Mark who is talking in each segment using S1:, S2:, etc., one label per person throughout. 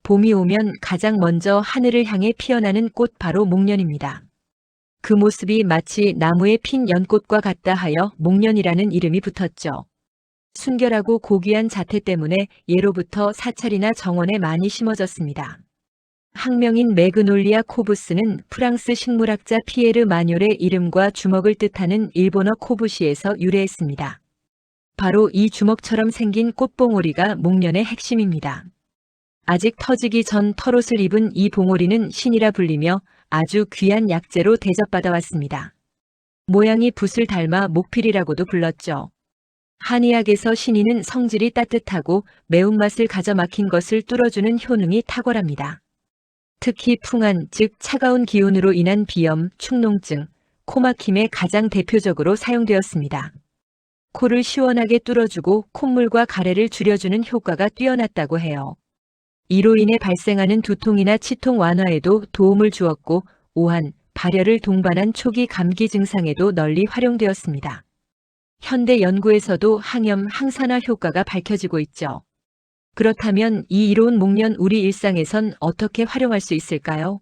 S1: 봄이 오면 가장 먼저 하늘을 향해 피어나는 꽃 바로 목련입니다. 그 모습이 마치 나무에 핀 연꽃과 같다 하여 목련이라는 이름이 붙었죠. 순결하고 고귀한 자태 때문에 예로부터 사찰이나 정원에 많이 심어졌습니다. 학명인 매그놀리아 코부스는 프랑스 식물학자 피에르 마뇰의 이름과 주먹을 뜻하는 일본어 코부시에서 유래했습니다. 바로 이 주먹처럼 생긴 꽃봉오리가 목련의 핵심입니다. 아직 터지기 전 털옷을 입은 이 봉오리는 신이라 불리며 아주 귀한 약재로 대접받아왔습니다. 모양이 붓을 닮아 목필이라고도 불렀죠. 한의학에서 신이는 성질이 따뜻하고 매운맛을 가져 막힌 것을 뚫어주는 효능이 탁월합니다. 특히 풍한, 즉 차가운 기운으로 인한 비염, 축농증, 코막힘에 가장 대표적으로 사용되었습니다. 코를 시원하게 뚫어주고 콧물과 가래를 줄여주는 효과가 뛰어났다고 해요. 이로 인해 발생하는 두통이나 치통 완화에도 도움을 주었고 오한, 발열을 동반한 초기 감기 증상에도 널리 활용되었습니다. 현대 연구에서도 항염, 항산화 효과가 밝혀지고 있죠. 그렇다면 이 이로운 목련 우리 일상에선 어떻게 활용할 수 있을까요?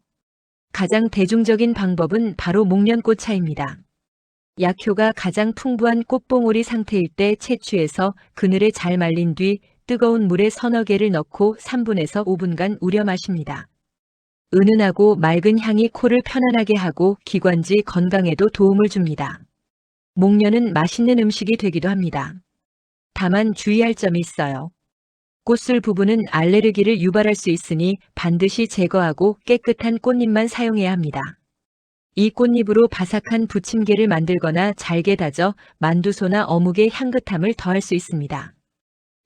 S1: 가장 대중적인 방법은 바로 목련꽃차입니다. 약효가 가장 풍부한 꽃봉오리 상태일 때 채취해서 그늘에 잘 말린 뒤 뜨거운 물에 서너 개를 넣고 3분에서 5분간 우려 마십니다. 은은하고 맑은 향이 코를 편안하게 하고 기관지 건강에도 도움을 줍니다. 목련은 맛있는 음식이 되기도 합니다. 다만 주의할 점이 있어요. 꽃술 부분은 알레르기를 유발할 수 있으니 반드시 제거하고 깨끗한 꽃잎만 사용해야 합니다. 이 꽃잎으로 바삭한 부침개를 만들거나 잘게 다져 만두소나 어묵의 향긋함을 더할 수 있습니다.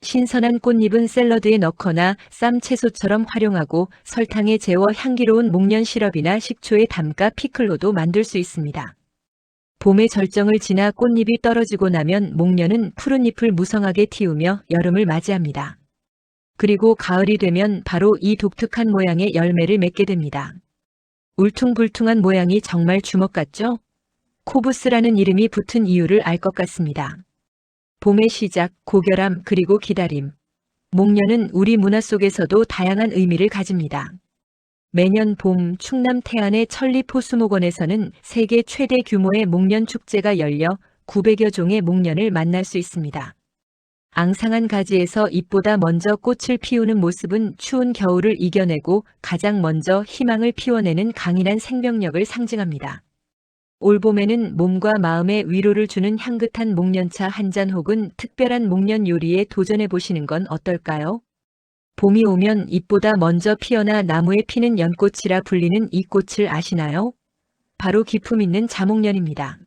S1: 신선한 꽃잎은 샐러드에 넣거나 쌈 채소처럼 활용하고 설탕에 재워 향기로운 목련 시럽이나 식초에 담가 피클로도 만들 수 있습니다. 봄의 절정을 지나 꽃잎이 떨어지고 나면 목련은 푸른 잎을 무성하게 틔우며 여름을 맞이합니다. 그리고 가을이 되면 바로 이 독특한 모양의 열매를 맺게 됩니다. 울퉁불퉁한 모양이 정말 주먹 같죠? 코부스라는 이름이 붙은 이유를 알 것 같습니다. 봄의 시작, 고결함, 그리고 기다림. 목련은 우리 문화 속에서도 다양한 의미를 가집니다. 매년 봄 충남 태안의 천리포수목원에서는 세계 최대 규모의 목련 축제가 열려 900여 종의 목련을 만날 수 있습니다. 앙상한 가지에서 잎보다 먼저 꽃을 피우는 모습은 추운 겨울을 이겨내고 가장 먼저 희망을 피워내는 강인한 생명력을 상징합니다. 올봄에는 몸과 마음에 위로를 주는 향긋한 목련차 한 잔 혹은 특별한 목련 요리에 도전해 보시는 건 어떨까요? 봄이 오면 잎보다 먼저 피어나 나무에 피는 연꽃이라 불리는 이 꽃을 아시나요? 바로 기품 있는 자목련입니다.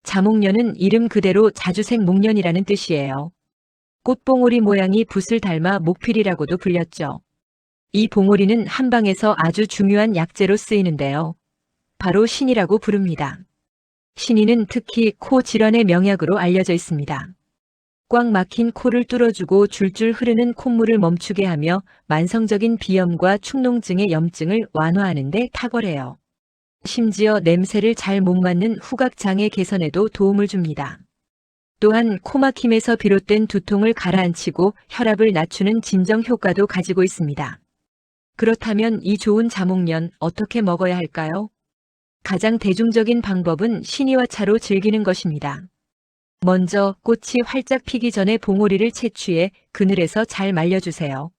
S1: 자목련은 이름 그대로 자주색 목련이라는 뜻이에요. 꽃봉오리 모양이 붓을 닮아 목필이라고도 불렸죠. 이 봉오리는 한방에서 아주 중요한 약재로 쓰이는데요. 바로 신이라고 부릅니다. 신이는 특히 코 질환의 명약으로 알려져 있습니다. 꽉 막힌 코를 뚫어주고 줄줄 흐르는 콧물을 멈추게 하며 만성적인 비염과 축농증의 염증을 완화하는 데 탁월해요. 심지어 냄새를 잘 못 맡는 후각장애 개선에도 도움을 줍니다. 또한 코막힘에서 비롯된 두통을 가라앉히고 혈압을 낮추는 진정 효과도 가지고 있습니다. 그렇다면 이 좋은 자목련 어떻게 먹어야 할까요? 가장 대중적인 방법은 신이와 차로 즐기는 것입니다. 먼저 꽃이 활짝 피기 전에 봉오리를 채취해 그늘에서 잘 말려주세요.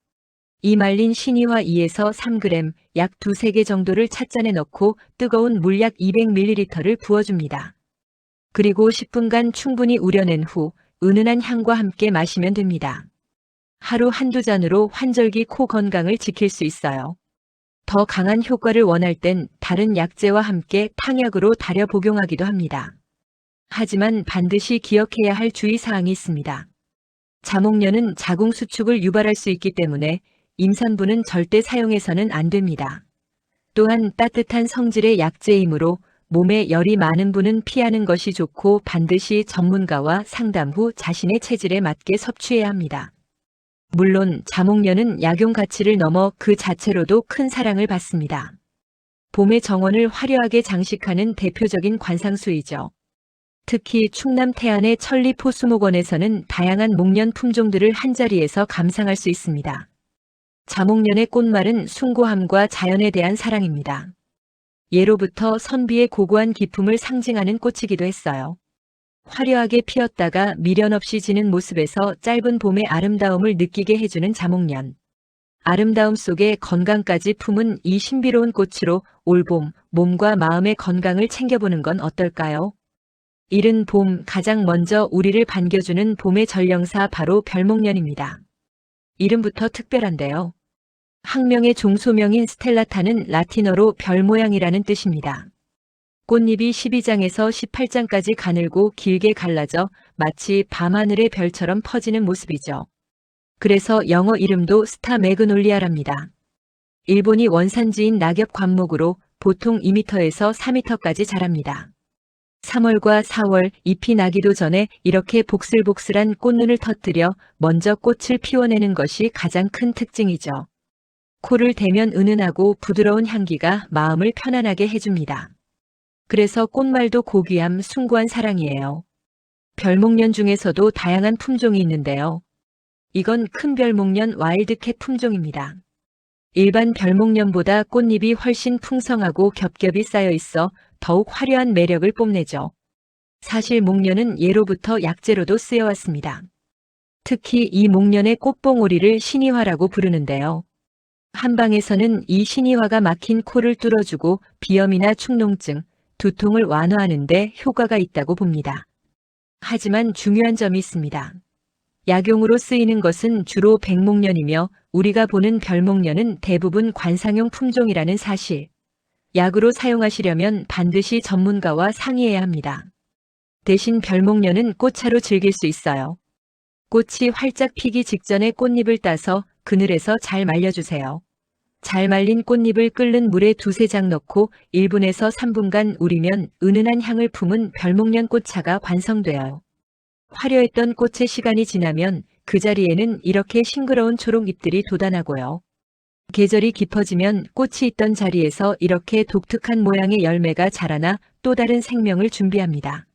S1: 이 말린 신이와 2에서 3g, 약 2~3개 정도를 찻잔에 넣고 뜨거운 물 약 200ml를 부어줍니다. 그리고 10분간 충분히 우려낸 후 은은한 향과 함께 마시면 됩니다. 하루 한두 잔으로 환절기 코 건강을 지킬 수 있어요. 더 강한 효과를 원할 땐 다른 약재와 함께 탕약으로 달여 복용하기도 합니다. 하지만 반드시 기억해야 할 주의사항이 있습니다. 자목련은 자궁 수축을 유발할 수 있기 때문에 임산부는 절대 사용해서는 안 됩니다. 또한 따뜻한 성질의 약재이므로 몸에 열이 많은 분은 피하는 것이 좋고 반드시 전문가와 상담 후 자신의 체질에 맞게 섭취해야 합니다. 물론 자목련은 약용 가치를 넘어 그 자체로도 큰 사랑을 받습니다. 봄의 정원을 화려하게 장식하는 대표적인 관상수이죠. 특히 충남 태안의 천리포수목원에서는 다양한 목련 품종들을 한자리에서 감상할 수 있습니다. 자목련의 꽃말은 숭고함과 자연에 대한 사랑입니다. 예로부터 선비의 고고한 기품을 상징하는 꽃이기도 했어요. 화려하게 피었다가 미련 없이 지는 모습에서 짧은 봄의 아름다움을 느끼게 해주는 자목련. 아름다움 속에 건강까지 품은 이 신비로운 꽃으로 올봄, 몸과 마음의 건강을 챙겨보는 건 어떨까요? 이른 봄, 가장 먼저 우리를 반겨주는 봄의 전령사 바로 별목련입니다. 이름부터 특별한데요. 학명의 종소명인 스텔라타는 라틴어로 별 모양이라는 뜻입니다. 꽃잎이 12장에서 18장까지 가늘고 길게 갈라져 마치 밤하늘의 별처럼 퍼지는 모습이죠. 그래서 영어 이름도 스타 매그놀리아랍니다. 일본이 원산지인 낙엽 관목으로 보통 2m에서 4m까지 자랍니다. 3월과 4월 잎이 나기도 전에 이렇게 복슬복슬한 꽃눈을 터뜨려 먼저 꽃을 피워내는 것이 가장 큰 특징이죠. 코를 대면 은은하고 부드러운 향기가 마음을 편안하게 해줍니다. 그래서 꽃말도 고귀함, 숭고한 사랑이에요. 별목련 중에서도 다양한 품종이 있는데요. 이건 큰 별목련 와일드캣 품종입니다. 일반 별목련보다 꽃잎이 훨씬 풍성하고 겹겹이 쌓여 있어 더욱 화려한 매력을 뽐내죠. 사실 목련은 예로부터 약재로도 쓰여왔습니다. 특히 이 목련의 꽃봉오리를 신이화라고 부르는데요. 한방에서는 이 신이화가 막힌 코를 뚫어주고 비염이나 축농증, 두통을 완화하는 데 효과가 있다고 봅니다. 하지만 중요한 점이 있습니다. 약용으로 쓰이는 것은 주로 백목련이며 우리가 보는 별목련은 대부분 관상용 품종이라는 사실. 약으로 사용하시려면 반드시 전문가와 상의해야 합니다. 대신 별목련은 꽃차로 즐길 수 있어요. 꽃이 활짝 피기 직전에 꽃잎을 따서 그늘에서 잘 말려주세요. 잘 말린 꽃잎을 끓는 물에 2~3장 넣고 1분에서 3분간 우리면 은은한 향을 품은 별목련 꽃차가 완성돼요. 화려했던 꽃의 시간이 지나면 그 자리에는 이렇게 싱그러운 초록 잎들이 돋아나고요. 계절이 깊어지면 꽃이 있던 자리에서 이렇게 독특한 모양의 열매가 자라나 또 다른 생명을 준비합니다.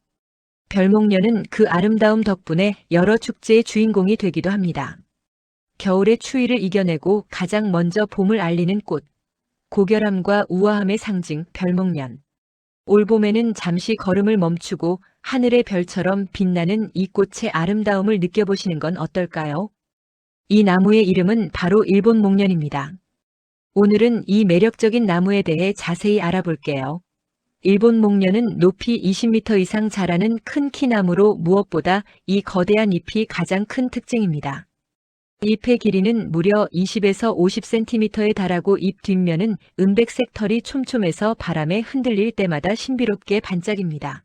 S1: 별목련은 그 아름다움 덕분에 여러 축제의 주인공이 되기도 합니다. 겨울의 추위를 이겨내고 가장 먼저 봄을 알리는 꽃, 고결함과 우아함의 상징 별목련. 올봄에는 잠시 걸음을 멈추고 하늘의 별처럼 빛나는 이 꽃의 아름다움을 느껴보시는 건 어떨까요? 이 나무의 이름은 바로 일본 목련입니다. 오늘은 이 매력적인 나무에 대해 자세히 알아볼게요. 일본 목련은 높이 20m 이상 자라는 큰 키나무로 무엇보다 이 거대한 잎이 가장 큰 특징입니다. 잎의 길이는 무려 20에서 50cm에 달하고 잎 뒷면은 은백색 털이 촘촘해서 바람에 흔들릴 때마다 신비롭게 반짝입니다.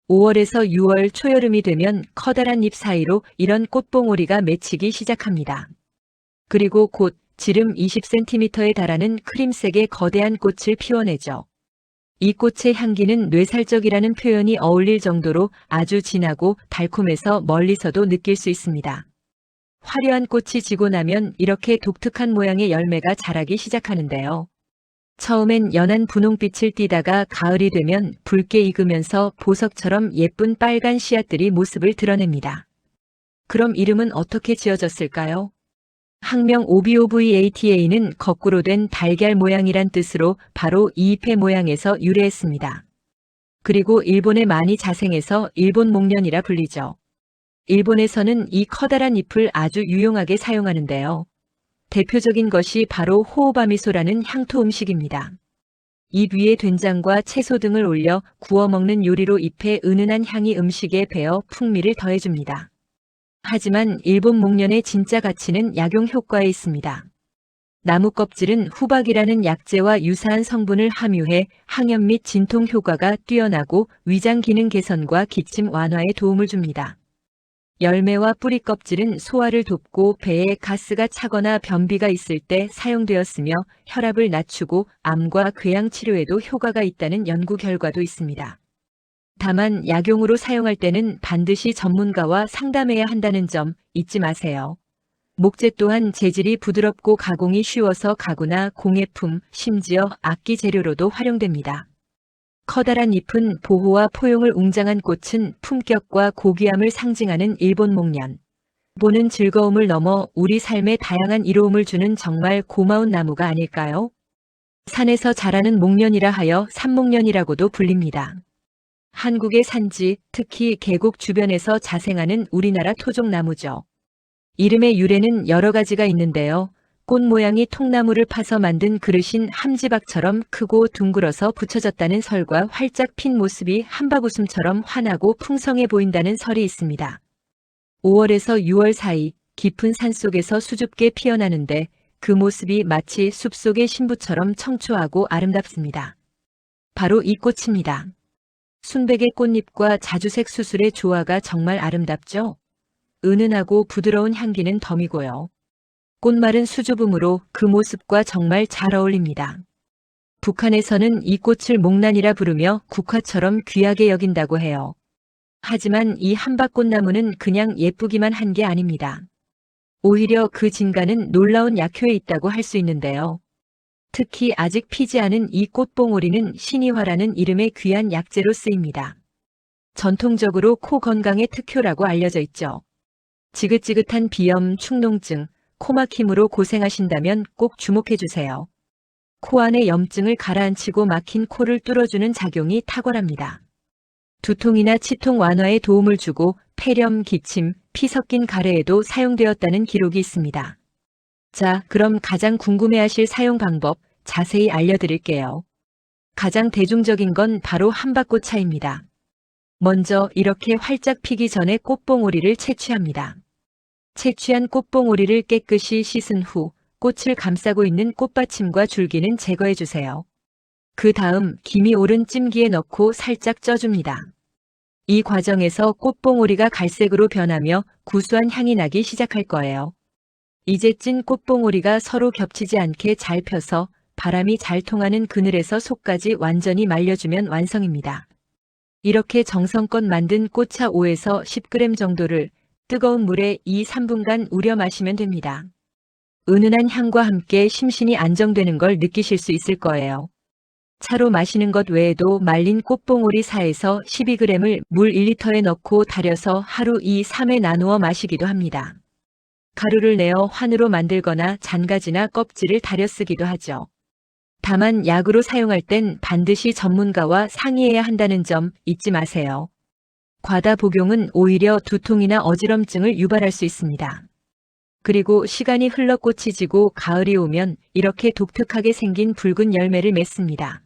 S1: 5월에서 6월 초여름이 되면 커다란 잎 사이로 이런 꽃봉오리가 맺히기 시작합니다. 그리고 곧 지름 20cm에 달하는 크림색의 거대한 꽃을 피워내죠. 이 꽃의 향기는 뇌살적이라는 표현이 어울릴 정도로 아주 진하고 달콤해서 멀리서도 느낄 수 있습니다. 화려한 꽃이 지고 나면 이렇게 독특한 모양의 열매가 자라기 시작하는데요. 처음엔 연한 분홍빛을 띠다가 가을이 되면 붉게 익으면서 보석처럼 예쁜 빨간 씨앗들이 모습을 드러냅니다. 그럼 이름은 어떻게 지어졌을까요? 학명 OBOVATA는 거꾸로 된 달걀 모양이란 뜻으로 바로 이 잎의 모양에서 유래했습니다. 그리고 일본에 많이 자생해서 일본 목련이라 불리죠. 일본에서는 이 커다란 잎을 아주 유용하게 사용하는데요. 대표적인 것이 바로 호오바미소라는 향토 음식입니다. 잎 위에 된장과 채소 등을 올려 구워 먹는 요리로 잎의 은은한 향이 음식에 배어 풍미를 더해줍니다. 하지만 일본 목련의 진짜 가치는 약용 효과에 있습니다. 나무 껍질은 후박이라는 약재와 유사한 성분을 함유해 항염 및 진통 효과가 뛰어나고 위장 기능 개선과 기침 완화에 도움을 줍니다. 열매와 뿌리 껍질은 소화를 돕고 배에 가스가 차거나 변비가 있을 때 사용되었으며 혈압을 낮추고 암과 궤양 치료에도 효과가 있다는 연구 결과도 있습니다. 다만 약용으로 사용할 때는 반드시 전문가와 상담해야 한다는 점 잊지 마세요. 목재 또한 재질이 부드럽고 가공이 쉬워서 가구나 공예품, 심지어 악기 재료로도 활용됩니다. 커다란 잎은 보호와 포용을 웅장한 꽃은 품격과 고귀함을 상징하는 일본 목련. 보는 즐거움을 넘어 우리 삶에 다양한 이로움을 주는 정말 고마운 나무가 아닐까요? 산에서 자라는 목련이라 하여 산목련이라고도 불립니다. 한국의 산지, 특히 계곡 주변에서 자생하는 우리나라 토종나무죠. 이름의 유래는 여러 가지가 있는데요. 꽃 모양이 통나무를 파서 만든 그릇인 함지박처럼 크고 둥글어서 붙여졌다는 설과 활짝 핀 모습이 함박웃음처럼 환하고 풍성해 보인다는 설이 있습니다. 5월에서 6월 사이 깊은 산속에서 수줍게 피어나는데 그 모습이 마치 숲속의 신부처럼 청초하고 아름답습니다. 바로 이 꽃입니다. 순백의 꽃잎과 자주색 수술의 조화가 정말 아름답죠? 은은하고 부드러운 향기는 덤이고요. 꽃말은 수줍음으로 그 모습과 정말 잘 어울립니다. 북한에서는 이 꽃을 목란이라 부르며 국화처럼 귀하게 여긴다고 해요. 하지만 이 함박꽃나무는 그냥 예쁘기만 한 게 아닙니다. 오히려 그 진가는 놀라운 약효에 있다고 할 수 있는데요. 특히 아직 피지 않은 이 꽃봉오리는 신이화라는 이름의 귀한 약재로 쓰입니다. 전통적으로 코 건강에 특효라고 알려져 있죠. 지긋지긋한 비염, 축농증, 코막힘으로 고생하신다면 꼭 주목해주세요. 코 안의 염증을 가라앉히고 막힌 코를 뚫어주는 작용이 탁월합니다. 두통이나 치통 완화에 도움을 주고 폐렴, 기침, 피 섞인 가래에도 사용되었다는 기록이 있습니다. 자, 그럼 가장 궁금해하실 사용 방법 자세히 알려드릴게요. 가장 대중적인 건 바로 함박꽃차입니다. 먼저 이렇게 활짝 피기 전에 꽃봉오리를 채취합니다. 채취한 꽃봉오리를 깨끗이 씻은 후 꽃을 감싸고 있는 꽃받침과 줄기는 제거해주세요. 그 다음 김이 오른 찜기에 넣고 살짝 쪄줍니다. 이 과정에서 꽃봉오리가 갈색으로 변하며 구수한 향이 나기 시작할 거예요. 이제 찐 꽃봉오리가 서로 겹치지 않게 잘 펴서 바람이 잘 통하는 그늘에서 속까지 완전히 말려주면 완성입니다. 이렇게 정성껏 만든 꽃차 5에서 10g 정도를 뜨거운 물에 2-3분간 우려 마시면 됩니다. 은은한 향과 함께 심신이 안정되는 걸 느끼실 수 있을 거예요. 차로 마시는 것 외에도 말린 꽃봉오리 4에서 12g을 물 1리터에 넣고 달여서 하루 2-3회 나누어 마시기도 합니다. 가루를 내어 환으로 만들거나 잔가지나 껍질을 달여 쓰기도 하죠. 다만 약으로 사용할 땐 반드시 전문가와 상의해야 한다는 점 잊지 마세요. 과다 복용은 오히려 두통이나 어지럼증을 유발할 수 있습니다. 그리고 시간이 흘러 꽃이 지고 가을이 오면 이렇게 독특하게 생긴 붉은 열매를 맺습니다.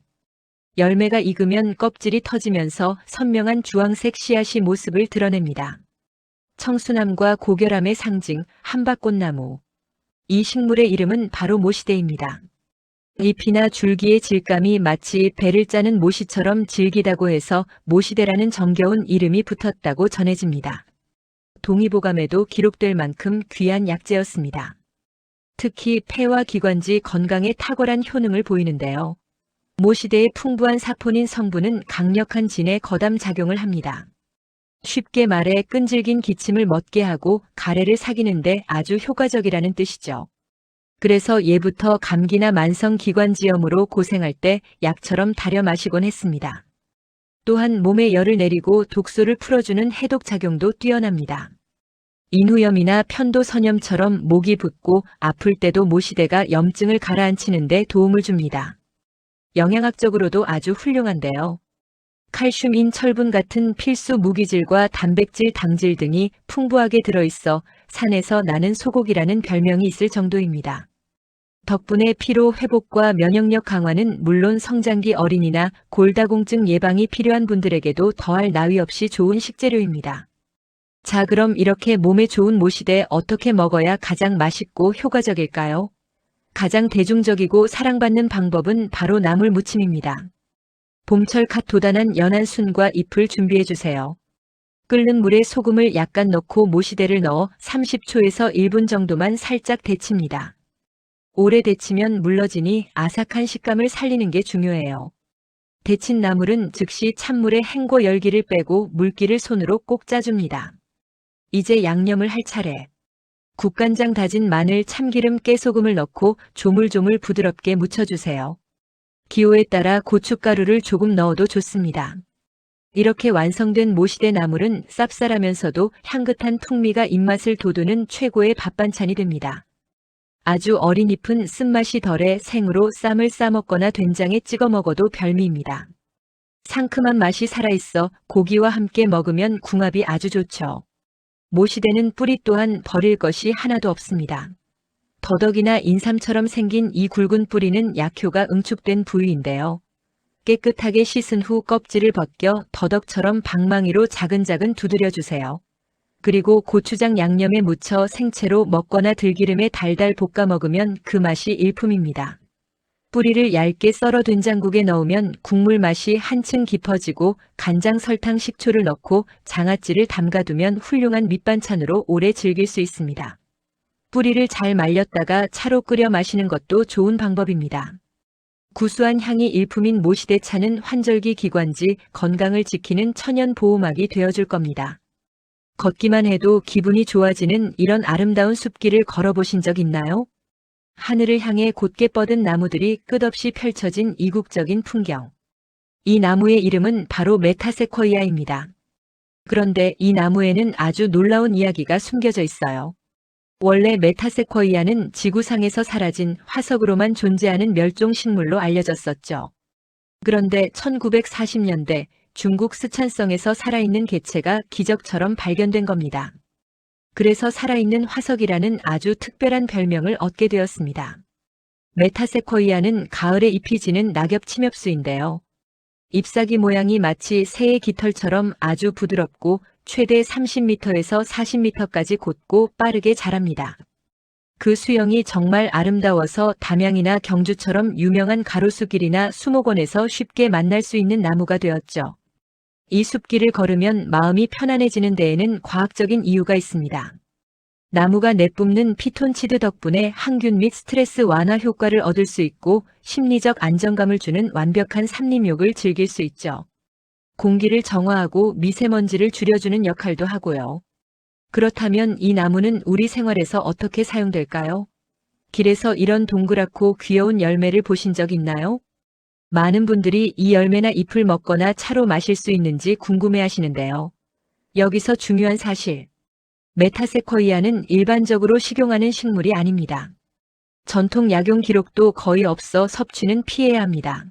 S1: 열매가 익으면 껍질이 터지면서 선명한 주황색 씨앗이 모습을 드러냅니다. 청순함과 고결함의 상징 함박꽃나무. 이 식물의 이름은 바로 모시대입니다. 잎이나 줄기의 질감이 마치 배를 짜는 모시처럼 질기다고 해서 모시대라는 정겨운 이름이 붙었다고 전해집니다. 동의보감에도 기록될 만큼 귀한 약재였습니다. 특히 폐와 기관지 건강에 탁월한 효능을 보이는데요. 모시대의 풍부한 사포닌 성분은 강력한 진에 거담 작용을 합니다. 쉽게 말해 끈질긴 기침을 멎게 하고 가래를 사귀는데 아주 효과적이라는 뜻이죠. 그래서 예부터 감기나 만성기관지염으로 고생할 때 약처럼 달여 마시곤 했습니다. 또한 몸에 열을 내리고 독소를 풀어주는 해독작용도 뛰어납니다. 인후염이나 편도선염처럼 목이 붓고 아플 때도 모시대가 염증을 가라앉히는 데 도움을 줍니다. 영양학적으로도 아주 훌륭한데요. 칼슘인 철분 같은 필수 무기질과 단백질, 당질 등이 풍부하게 들어있어 산에서 나는 소고기라는 별명이 있을 정도입니다. 덕분에 피로 회복과 면역력 강화는 물론 성장기 어린이나 골다공증 예방이 필요한 분들에게도 더할 나위 없이 좋은 식재료입니다. 자, 그럼 이렇게 몸에 좋은 모시대 어떻게 먹어야 가장 맛있고 효과적일까요? 가장 대중적이고 사랑받는 방법은 바로 나물 무침입니다. 봄철 갓 돋아난 연한 순과 잎을 준비해주세요. 끓는 물에 소금을 약간 넣고 모시대를 넣어 30초에서 1분 정도만 살짝 데칩니다. 오래 데치면 물러지니 아삭한 식감을 살리는 게 중요해요. 데친 나물은 즉시 찬물에 헹궈 열기를 빼고 물기를 손으로 꼭 짜줍니다. 이제 양념을 할 차례. 국간장, 다진 마늘, 참기름, 깨소금을 넣고 조물조물 부드럽게 무쳐주세요. 기호에 따라 고춧가루를 조금 넣어도 좋습니다. 이렇게 완성된 모시대 나물은 쌉쌀하면서도 향긋한 풍미가 입맛을 돋우는 최고의 밥반찬이 됩니다. 아주 어린 잎은 쓴맛이 덜해 생으로 쌈을 싸먹거나 된장에 찍어 먹어도 별미입니다. 상큼한 맛이 살아있어 고기와 함께 먹으면 궁합이 아주 좋죠. 모시대는 뿌리 또한 버릴 것이 하나도 없습니다. 더덕이나 인삼처럼 생긴 이 굵은 뿌리는 약효가 응축된 부위인데요. 깨끗하게 씻은 후 껍질을 벗겨 더덕처럼 방망이로 차근차근 두드려 주세요. 그리고 고추장 양념에 묻혀 생채로 먹거나 들기름에 달달 볶아 먹으면 그 맛이 일품입니다. 뿌리를 얇게 썰어 된장국에 넣으면 국물 맛이 한층 깊어지고 간장, 설탕, 식초를 넣고 장아찌를 담가두면 훌륭한 밑반찬으로 오래 즐길 수 있습니다. 뿌리를 잘 말렸다가 차로 끓여 마시는 것도 좋은 방법입니다. 구수한 향이 일품인 모시대차는 환절기 기관지 건강을 지키는 천연 보호막이 되어줄 겁니다. 걷기만 해도 기분이 좋아지는 이런 아름다운 숲길을 걸어보신 적 있나요? 하늘을 향해 곧게 뻗은 나무들이 끝없이 펼쳐진 이국적인 풍경. 이 나무의 이름은 바로 메타세쿼이아입니다. 그런데 이 나무에는 아주 놀라운 이야기가 숨겨져 있어요. 원래 메타세쿼이아는 지구상에서 사라진 화석으로만 존재하는 멸종식물로 알려졌었죠. 그런데 1940년대 중국 스촨성에서 살아있는 개체가 기적처럼 발견된 겁니다. 그래서 살아있는 화석이라는 아주 특별한 별명을 얻게 되었습니다. 메타세쿼이아는 가을에 잎이 지는 낙엽 침엽수인데요. 잎사귀 모양이 마치 새의 깃털처럼 아주 부드럽고 최대 30m에서 40m까지 곧고 빠르게 자랍니다. 그 수영이 정말 아름다워서 담양이나 경주처럼 유명한 가로수길이나 수목원에서 쉽게 만날 수 있는 나무가 되었죠. 이 숲길을 걸으면 마음이 편안해지는 데에는 과학적인 이유가 있습니다. 나무가 내뿜는 피톤치드 덕분에 항균 및 스트레스 완화 효과를 얻을 수 있고 심리적 안정감을 주는 완벽한 산림욕을 즐길 수 있죠. 공기를 정화하고 미세먼지를 줄여주는 역할도 하고요. 그렇다면 이 나무는 우리 생활에서 어떻게 사용될까요? 길에서 이런 동그랗고 귀여운 열매를 보신 적 있나요? 많은 분들이 이 열매나 잎을 먹거나 차로 마실 수 있는지 궁금해하시는데요. 여기서 중요한 사실. 메타세쿼이아는 일반적으로 식용하는 식물이 아닙니다. 전통 약용 기록도 거의 없어 섭취는 피해야 합니다.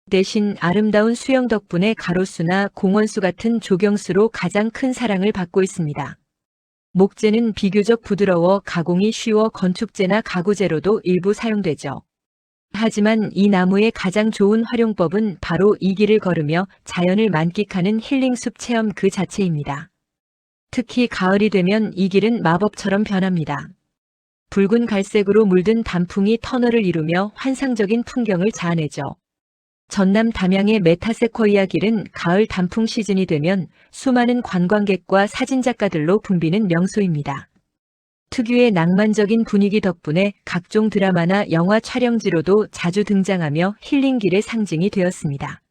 S1: 대신 아름다운 수영 덕분에 가로수나 공원수 같은 조경수로 가장 큰 사랑을 받고 있습니다. 목재는 비교적 부드러워 가공이 쉬워 건축재나 가구재로도 일부 사용되죠. 하지만 이 나무의 가장 좋은 활용법은 바로 이 길을 걸으며 자연을 만끽하는 힐링숲 체험 그 자체입니다. 특히 가을이 되면 이 길은 마법처럼 변합니다. 붉은 갈색으로 물든 단풍이 터널을 이루며 환상적인 풍경을 자아내죠. 전남 담양의 메타세쿼이아 길은 가을 단풍 시즌이 되면 수많은 관광객과 사진작가들로 붐비는 명소입니다. 특유의 낭만적인 분위기 덕분에 각종 드라마나 영화 촬영지로도 자주 등장하며 힐링길의 상징이 되었습니다.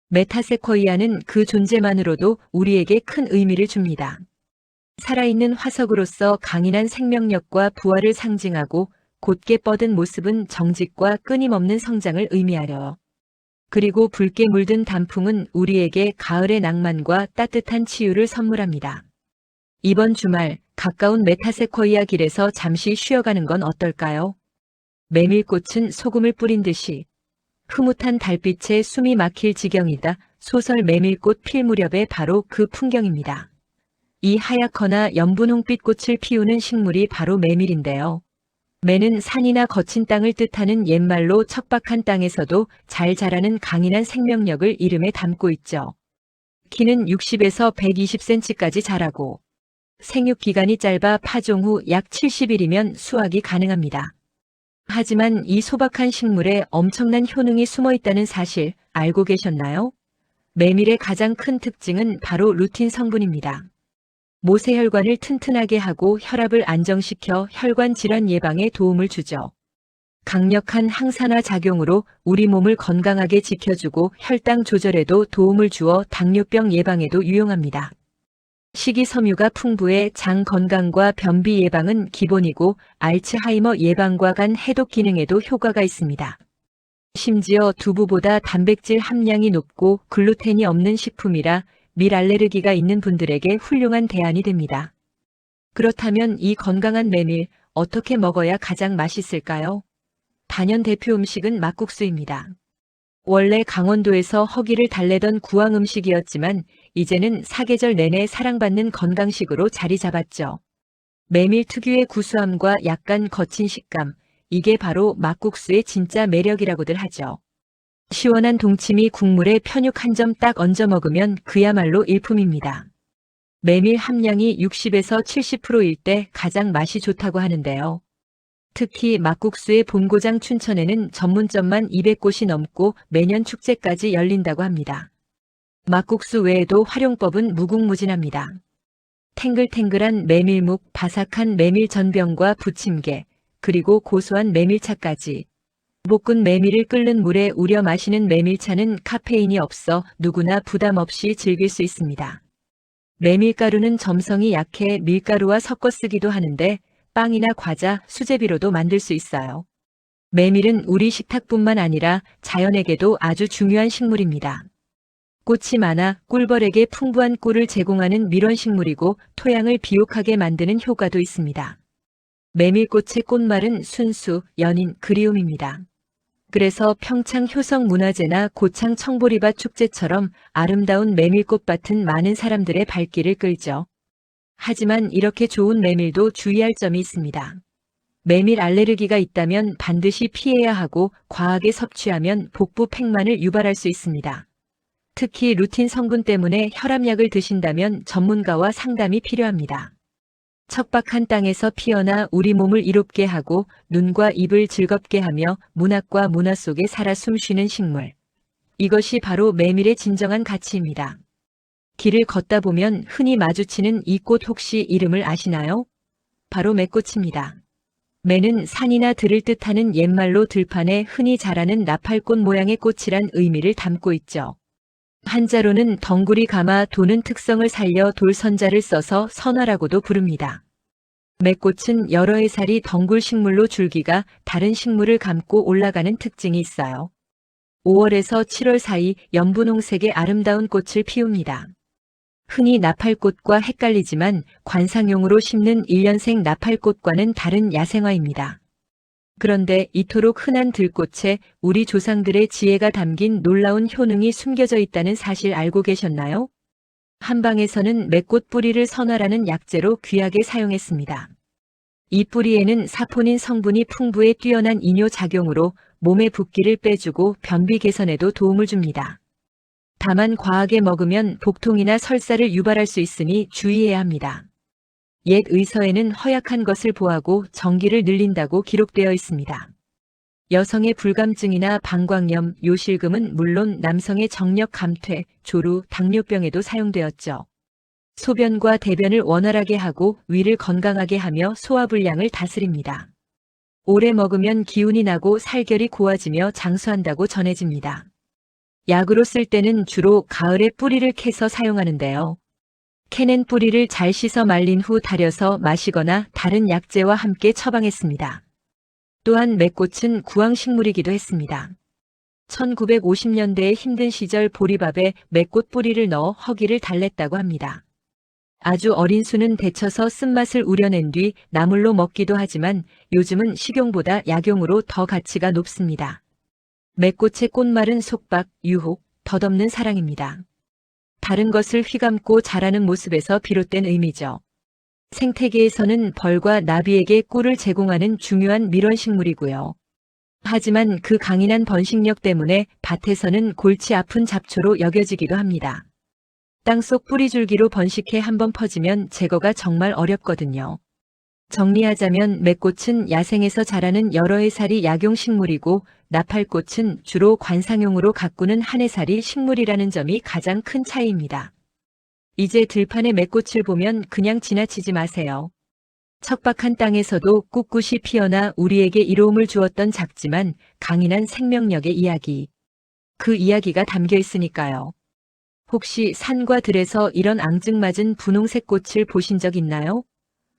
S1: 메타세쿼이아는 그 존재만으로도 우리에게 큰 의미를 줍니다. 살아있는 화석으로서 강인한 생명력과 부활을 상징하고 곧게 뻗은 모습은 정직과 끊임없는 성장을 의미하려. 그리고 붉게 물든 단풍은 우리에게 가을의 낭만과 따뜻한 치유를 선물합니다. 이번 주말 가까운 메타세쿼이아 길에서 잠시 쉬어가는 건 어떨까요? 메밀꽃은 소금을 뿌린 듯이 흐뭇한 달빛에 숨이 막힐 지경이다. 소설 메밀꽃 필 무렵의 바로 그 풍경입니다. 이 하얗거나 연분 홍빛 꽃을 피우는 식물이 바로 메밀인데요. 매는 산이나 거친 땅을 뜻하는 옛말로 척박한 땅에서도 잘 자라는 강인한 생명력을 이름에 담고 있죠. 키는 60에서 120cm까지 자라고 생육 기간이 짧아 파종 후 약 70일이면 수확이 가능합니다. 하지만 이 소박한 식물에 엄청난 효능이 숨어 있다는 사실 알고 계셨나요? 메밀의 가장 큰 특징은 바로 루틴 성분입니다. 모세혈관을 튼튼하게 하고 혈압을 안정시켜 혈관 질환 예방에 도움을 주죠. 강력한 항산화 작용으로 우리 몸을 건강하게 지켜주고 혈당 조절에도 도움을 주어 당뇨병 예방에도 유용합니다. 식이섬유가 풍부해 장 건강과 변비 예방은 기본이고 알츠하이머 예방과 간 해독 기능에도 효과가 있습니다. 심지어 두부보다 단백질 함량이 높고 글루텐이 없는 식품이라 밀 알레르기가 있는 분들에게 훌륭한 대안이 됩니다. 그렇다면 이 건강한 메밀 어떻게 먹어야 가장 맛있을까요? 단연 대표 음식은 막국수입니다. 원래 강원도에서 허기를 달래던 구황 음식이었지만 이제는 사계절 내내 사랑받는 건강식으로 자리 잡았죠. 메밀 특유의 구수함과 약간 거친 식감, 이게 바로 막국수의 진짜 매력이라고들 하죠. 시원한 동치미 국물에 편육 한 점 딱 얹어 먹으면 그야말로 일품입니다. 메밀 함량이 60에서 70%일 때 가장 맛이 좋다고 하는데요. 특히 막국수의 본고장 춘천에는 전문점만 200곳이 넘고 매년 축제까지 열린다고 합니다. 막국수 외에도 활용법은 무궁무진합니다. 탱글탱글한 메밀묵, 바삭한 메밀 전병과 부침개, 그리고 고소한 메밀차까지. 볶은 메밀을 끓는 물에 우려 마시는 메밀차는 카페인이 없어 누구나 부담 없이 즐길 수 있습니다. 메밀가루는 점성이 약해 밀가루와 섞어 쓰기도 하는데 빵이나 과자, 수제비로도 만들 수 있어요. 메밀은 우리 식탁뿐만 아니라 자연에게도 아주 중요한 식물입니다. 꽃이 많아 꿀벌에게 풍부한 꿀을 제공하는 밀원식물이고 토양을 비옥하게 만드는 효과도 있습니다. 메밀꽃의 꽃말은 순수, 연인, 그리움입니다. 그래서 평창 효성문화제나 고창 청보리밭 축제처럼 아름다운 메밀꽃밭은 많은 사람들의 발길을 끌죠. 하지만 이렇게 좋은 메밀도 주의할 점이 있습니다. 메밀 알레르기가 있다면 반드시 피해야 하고 과하게 섭취하면 복부 팽만을 유발할 수 있습니다. 특히 루틴 성분 때문에 혈압약을 드신다면 전문가와 상담이 필요합니다. 척박한 땅에서 피어나 우리 몸을 이롭게 하고 눈과 입을 즐겁게 하며 문학과 문화 속에 살아 숨쉬는 식물. 이것이 바로 메밀의 진정한 가치입니다. 길을 걷다 보면 흔히 마주치는 이 꽃 혹시 이름을 아시나요? 바로 매꽃입니다. 매는 산이나 들을 뜻하는 옛말로 들판에 흔히 자라는 나팔꽃 모양의 꽃이란 의미를 담고 있죠. 한자로는 덩굴이 감아 도는 특성을 살려 돌선자를 써서 선화라고도 부릅니다. 매꽃은 여러 해살이 덩굴 식물로 줄기가 다른 식물을 감고 올라가는 특징이 있어요. 5월에서 7월 사이 연분홍색의 아름다운 꽃을 피웁니다. 흔히 나팔꽃과 헷갈리지만 관상용으로 심는 일년생 나팔꽃과는 다른 야생화입니다. 그런데 이토록 흔한 들꽃에 우리 조상들의 지혜가 담긴 놀라운 효능이 숨겨져 있다는 사실 알고 계셨나요? 한방에서는 매꽃 뿌리를 선화라는 약재로 귀하게 사용했습니다. 이 뿌리에는 사포닌 성분이 풍부해 뛰어난 이뇨 작용으로 몸의 붓기를 빼주고 변비 개선에도 도움을 줍니다. 다만 과하게 먹으면 복통이나 설사를 유발할 수 있으니 주의해야 합니다. 옛 의서에는 허약한 것을 보하고 정기를 늘린다고 기록되어 있습니다. 여성의 불감증이나 방광염, 요실금은 물론 남성의 정력 감퇴, 조루, 당뇨병에도 사용되었죠. 소변과 대변을 원활하게 하고 위를 건강하게 하며 소화불량을 다스립니다. 오래 먹으면 기운이 나고 살결이 고와지며 장수한다고 전해집니다. 약으로 쓸 때는 주로 가을에 뿌리를 캐서 사용하는데요. 캐낸 뿌리를 잘 씻어 말린 후 달여서 마시거나 다른 약재와 함께 처방했습니다. 또한 매꽃은 구황식물이기도 했습니다. 1950년대의 힘든 시절 보리밥에 매꽃 뿌리를 넣어 허기를 달랬다고 합니다. 아주 어린 수는 데쳐서 쓴맛을 우려낸 뒤 나물로 먹기도 하지만 요즘은 식용보다 약용으로 더 가치가 높습니다. 매꽃의 꽃말은 속박, 유혹, 덧없는 사랑입니다. 다른 것을 휘감고 자라는 모습에서 비롯된 의미죠. 생태계에서는 벌과 나비에게 꿀을 제공하는 중요한 밀원식물이고요. 하지만 그 강인한 번식력 때문에 밭에서는 골치 아픈 잡초로 여겨지기도 합니다. 땅속 뿌리줄기로 번식해 한번 퍼지면 제거가 정말 어렵거든요. 정리하자면 매꽃은 야생에서 자라는 여러 해살이 약용식물이고 나팔꽃은 주로 관상용으로 가꾸는 한 해살이 식물이라는 점이 가장 큰 차이입니다. 이제 들판의 매꽃을 보면 그냥 지나치지 마세요. 척박한 땅에서도 꿋꿋이 피어나 우리에게 이로움을 주었던 작지만 강인한 생명력의 이야기. 그 이야기가 담겨 있으니까요. 혹시 산과 들에서 이런 앙증맞은 분홍색 꽃을 보신 적 있나요?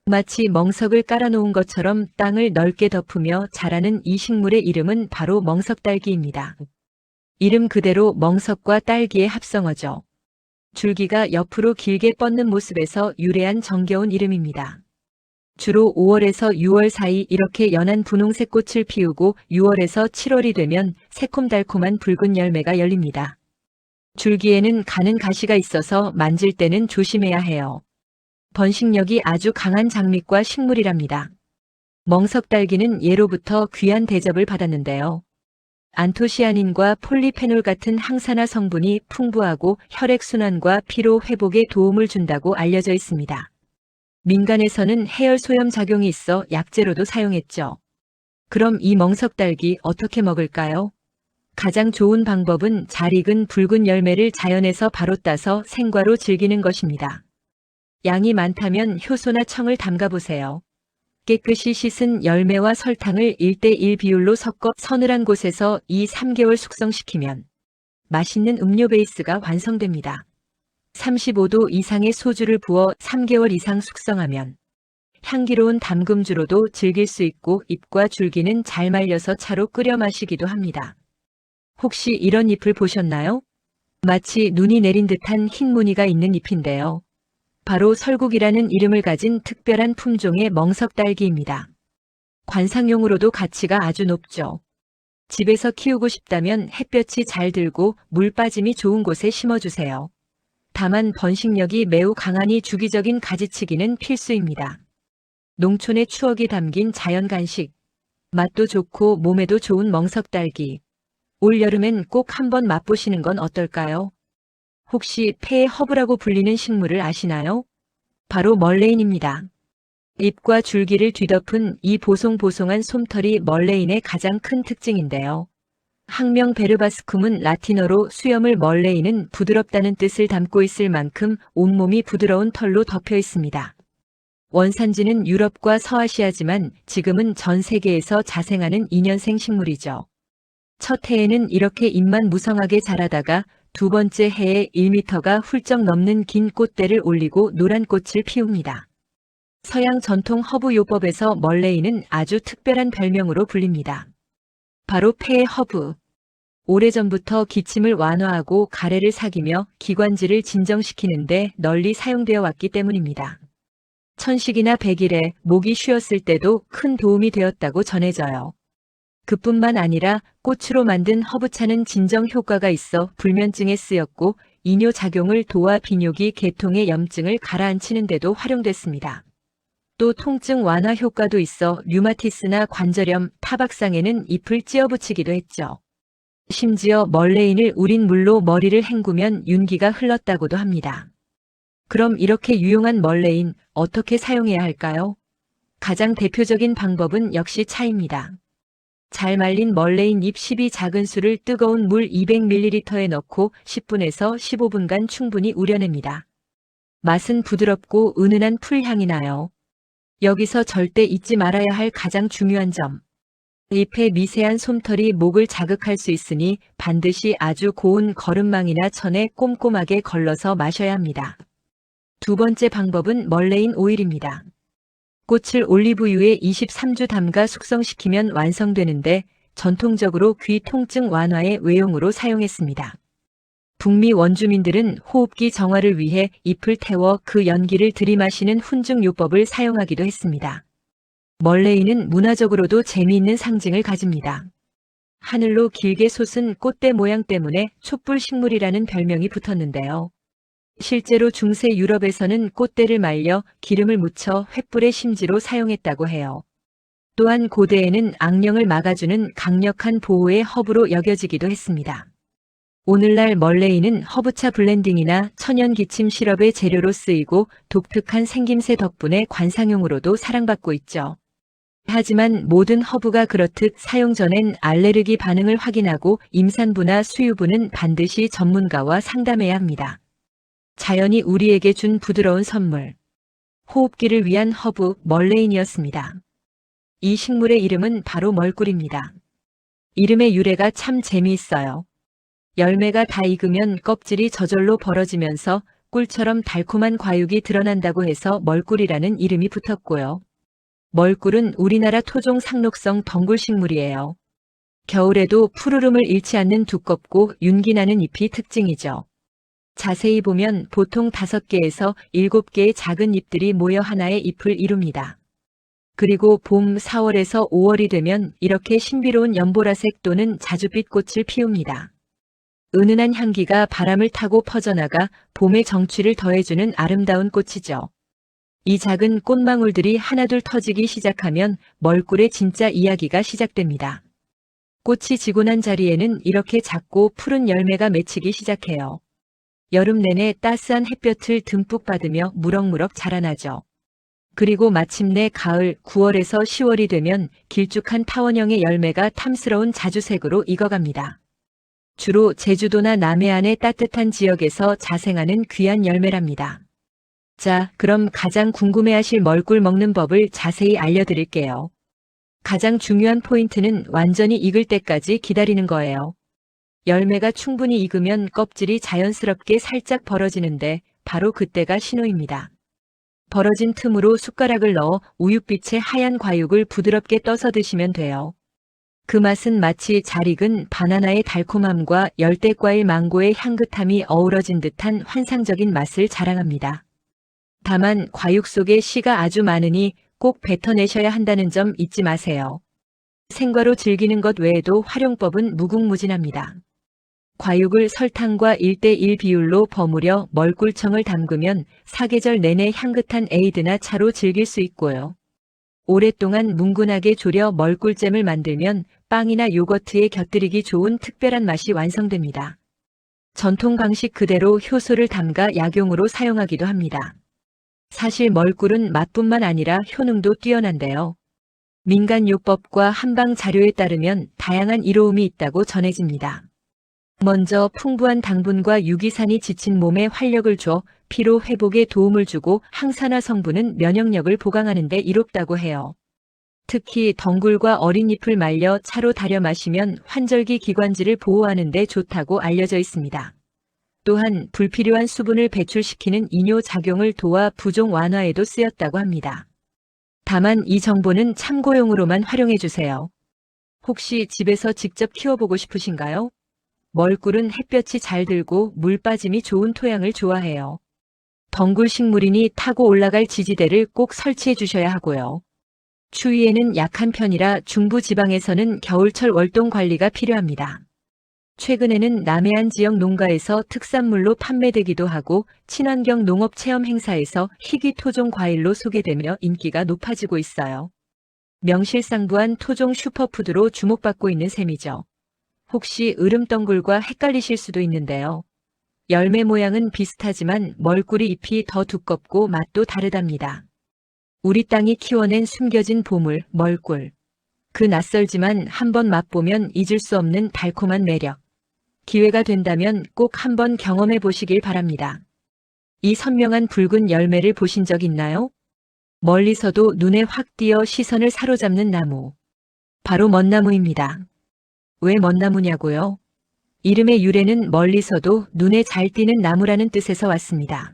S1: 마치 멍석을 깔아놓은 것처럼 땅을 넓게 덮으며 자라는 이 식물의 이름은 바로 멍석딸기입니다. 이름 그대로 멍석과 딸기의 합성어죠. 줄기가 옆으로 길게 뻗는 모습에서 유래한 정겨운 이름입니다. 주로 5월에서 6월 사이 이렇게 연한 분홍색 꽃을 피우고 6월에서 7월이 되면 새콤달콤한 붉은 열매가 열립니다. 줄기에는 가는 가시가 있어서 만질 때는 조심해야 해요. 번식력이 아주 강한 장미과 식물이랍니다. 멍석딸기는 예로부터 귀한 대접을 받았는데요. 안토시아닌과 폴리페놀 같은 항산화 성분이 풍부하고 혈액순환과 피로 회복에 도움을 준다고 알려져 있습니다. 민간에서는 해열 소염 작용이 있어 약재로도 사용했죠. 그럼 이 멍석딸기 어떻게 먹을까요? 가장 좋은 방법은 잘 익은 붉은 열매를 자연에서 바로 따서 생과로 즐기는 것입니다. 양이 많다면 효소나 청을 담가보세요. 깨끗이 씻은 열매와 설탕을 1:1 비율로 섞어 서늘한 곳에서 2~3개월 숙성시키면 맛있는 음료 베이스가 완성됩니다. 35도 이상의 소주를 부어 3개월 이상 숙성하면 향기로운 담금주로도 즐길 수 있고 잎과 줄기는 잘 말려서 차로 끓여 마시기도 합니다. 혹시 이런 잎을 보셨나요? 마치 눈이 내린 듯한 흰 무늬가 있는 잎인데요. 바로 설국이라는 이름을 가진 특별한 품종의 멍석딸기입니다. 관상용으로도 가치가 아주 높죠. 집에서 키우고 싶다면 햇볕이 잘 들고 물 빠짐이 좋은 곳에 심어주세요. 다만 번식력이 매우 강하니 주기적인 가지치기는 필수입니다. 농촌의 추억이 담긴 자연 간식, 맛도 좋고 몸에도 좋은 멍석딸기. 올 여름엔 꼭 한번 맛보시는 건 어떨까요? 혹시 폐의 허브라고 불리는 식물을 아시나요? 바로 멀레인입니다. 잎과 줄기를 뒤덮은 이 보송보송한 솜털이 멀레인의 가장 큰 특징인데요. 학명 베르바스쿰은 라틴어로 수염을 멀레인은 부드럽다는 뜻을 담고 있을 만큼 온몸이 부드러운 털로 덮여 있습니다. 원산지는 유럽과 서아시아지만 지금은 전 세계에서 자생하는 2년생 식물이죠. 첫 해에는 이렇게 잎만 무성하게 자라다가 두 번째 해에 1m가 훌쩍 넘는 긴 꽃대를 올리고 노란 꽃을 피웁니다. 서양 전통 허브 요법에서 멀레인은 아주 특별한 별명으로 불립니다. 바로 폐의 허브. 오래전부터 기침을 완화하고 가래를 삭이며 기관지를 진정시키는데 널리 사용되어 왔기 때문입니다. 천식이나 백일에 목이 쉬었을 때도 큰 도움이 되었다고 전해져요. 그뿐만 아니라 꽃으로 만든 허브차는 진정 효과가 있어 불면증에 쓰였고 이뇨 작용을 도와 비뇨기 계통의 염증을 가라앉히는 데도 활용됐습니다. 또 통증 완화 효과도 있어 류마티스나 관절염, 타박상에는 잎을 찧어 붙이기도 했죠. 심지어 멀레인을 우린 물로 머리를 헹구면 윤기가 흘렀다고도 합니다. 그럼 이렇게 유용한 멀레인 어떻게 사용해야 할까요? 가장 대표적인 방법은 역시 차입니다. 잘 말린 멀레인 잎 12작은술을 뜨거운 물 200ml에 넣고 10분에서 15분간 충분히 우려냅니다. 맛은 부드럽고 은은한 풀향이 나요. 여기서 절대 잊지 말아야 할 가장 중요한 점. 잎의 미세한 솜털이 목을 자극할 수 있으니 반드시 아주 고운 거름망이나 천에 꼼꼼하게 걸러서 마셔야 합니다. 두 번째 방법은 멀레인 오일입니다. 꽃을 올리브유에 23주 담가 숙성시키면 완성되는데 전통적으로 귀 통증 완화의 외용으로 사용했습니다. 북미 원주민들은 호흡기 정화를 위해 잎을 태워 그 연기를 들이마시는 훈증 요법을 사용하기도 했습니다. 멀레인은 문화적으로도 재미있는 상징을 가집니다. 하늘로 길게 솟은 꽃대 모양 때문에 촛불 식물이라는 별명이 붙었는데요. 실제로 중세 유럽에서는 꽃대를 말려 기름을 묻혀 횃불의 심지로 사용했다고 해요. 또한 고대에는 악령을 막아주는 강력한 보호의 허브로 여겨지기도 했습니다. 오늘날 멀레인은 허브차 블렌딩이나 천연 기침 시럽의 재료로 쓰이고 독특한 생김새 덕분에 관상용으로도 사랑받고 있죠. 하지만 모든 허브가 그렇듯 사용 전엔 알레르기 반응을 확인하고 임산부나 수유부는 반드시 전문가와 상담해야 합니다. 자연이 우리에게 준 부드러운 선물. 호흡기를 위한 허브 멀레인이었습니다. 이 식물의 이름은 바로 멀꿀입니다. 이름의 유래가 참 재미있어요. 열매가 다 익으면 껍질이 저절로 벌어지면서 꿀처럼 달콤한 과육이 드러난다고 해서 멀꿀이라는 이름이 붙었고요. 멀꿀은 우리나라 토종 상록성 덩굴식물이에요. 겨울에도 푸르름을 잃지 않는 두껍고 윤기나는 잎이 특징이죠. 자세히 보면 보통 5개에서 7개의 작은 잎들이 모여 하나의 잎을 이룹니다. 그리고 봄 4월에서 5월이 되면 이렇게 신비로운 연보라색 또는 자줏빛 꽃을 피웁니다. 은은한 향기가 바람을 타고 퍼져나가 봄의 정취를 더해주는 아름다운 꽃이죠. 이 작은 꽃망울들이 하나둘 터지기 시작하면 멀꿀의 진짜 이야기가 시작됩니다. 꽃이 지고 난 자리에는 이렇게 작고 푸른 열매가 맺히기 시작해요. 여름 내내 따스한 햇볕을 듬뿍 받으며 무럭무럭 자라나죠. 그리고 마침내 가을 9월에서 10월이 되면 길쭉한 타원형의 열매가 탐스러운 자주색으로 익어갑니다. 주로 제주도나 남해안의 따뜻한 지역에서 자생하는 귀한 열매랍니다. 자, 그럼 가장 궁금해하실 멀꿀 먹는 법을 자세히 알려드릴게요. 가장 중요한 포인트는 완전히 익을 때까지 기다리는 거예요. 열매가 충분히 익으면 껍질이 자연스럽게 살짝 벌어지는데 바로 그때가 신호입니다. 벌어진 틈으로 숟가락을 넣어 우윳빛의 하얀 과육을 부드럽게 떠서 드시면 돼요. 그 맛은 마치 잘 익은 바나나의 달콤함과 열대과일 망고의 향긋함이 어우러진 듯한 환상적인 맛을 자랑합니다. 다만 과육 속에 씨가 아주 많으니 꼭 뱉어내셔야 한다는 점 잊지 마세요. 생과로 즐기는 것 외에도 활용법은 무궁무진합니다. 과육을 설탕과 1:1 비율로 버무려 멀꿀청을 담그면 사계절 내내 향긋한 에이드나 차로 즐길 수 있고요. 오랫동안 뭉근하게 졸여 멀꿀잼을 만들면 빵이나 요거트에 곁들이기 좋은 특별한 맛이 완성됩니다. 전통 방식 그대로 효소를 담가 약용으로 사용하기도 합니다. 사실 멀꿀은 맛뿐만 아니라 효능도 뛰어난데요. 민간요법과 한방 자료에 따르면 다양한 이로움이 있다고 전해집니다. 먼저 풍부한 당분과 유기산이 지친 몸에 활력을 줘 피로 회복에 도움을 주고 항산화 성분은 면역력을 보강하는 데 이롭다고 해요. 특히 덩굴과 어린 잎을 말려 차로 달여 마시면 환절기 기관지를 보호하는 데 좋다고 알려져 있습니다. 또한 불필요한 수분을 배출시키는 이뇨 작용을 도와 부종 완화에도 쓰였다고 합니다. 다만 이 정보는 참고용으로만 활용해 주세요. 혹시 집에서 직접 키워보고 싶으신가요? 멀꿀은 햇볕이 잘 들고 물 빠짐이 좋은 토양을 좋아해요. 덩굴 식물이니 타고 올라갈 지지대를 꼭 설치해 주셔야 하고요. 추위에는 약한 편이라 중부 지방에서는 겨울철 월동 관리가 필요합니다. 최근에는 남해안 지역 농가에서 특산물로 판매되기도 하고 친환경 농업 체험 행사에서 희귀 토종 과일로 소개되며 인기가 높아지고 있어요. 명실상부한 토종 슈퍼푸드로 주목받고 있는 셈이죠. 혹시 으름덩굴과 헷갈리실 수도 있는데요. 열매 모양은 비슷하지만 멀꿀이 잎이 더 두껍고 맛도 다르답니다. 우리 땅이 키워낸 숨겨진 보물, 멀꿀. 그 낯설지만 한번 맛보면 잊을 수 없는 달콤한 매력. 기회가 된다면 꼭 한번 경험해 보시길 바랍니다. 이 선명한 붉은 열매를 보신 적 있나요? 멀리서도 눈에 확 띄어 시선을 사로잡는 나무. 바로 멋나무입니다. 왜 멋나무냐고요? 이름의 유래는 멀리서도 눈에 잘 띄는 나무라는 뜻에서 왔습니다.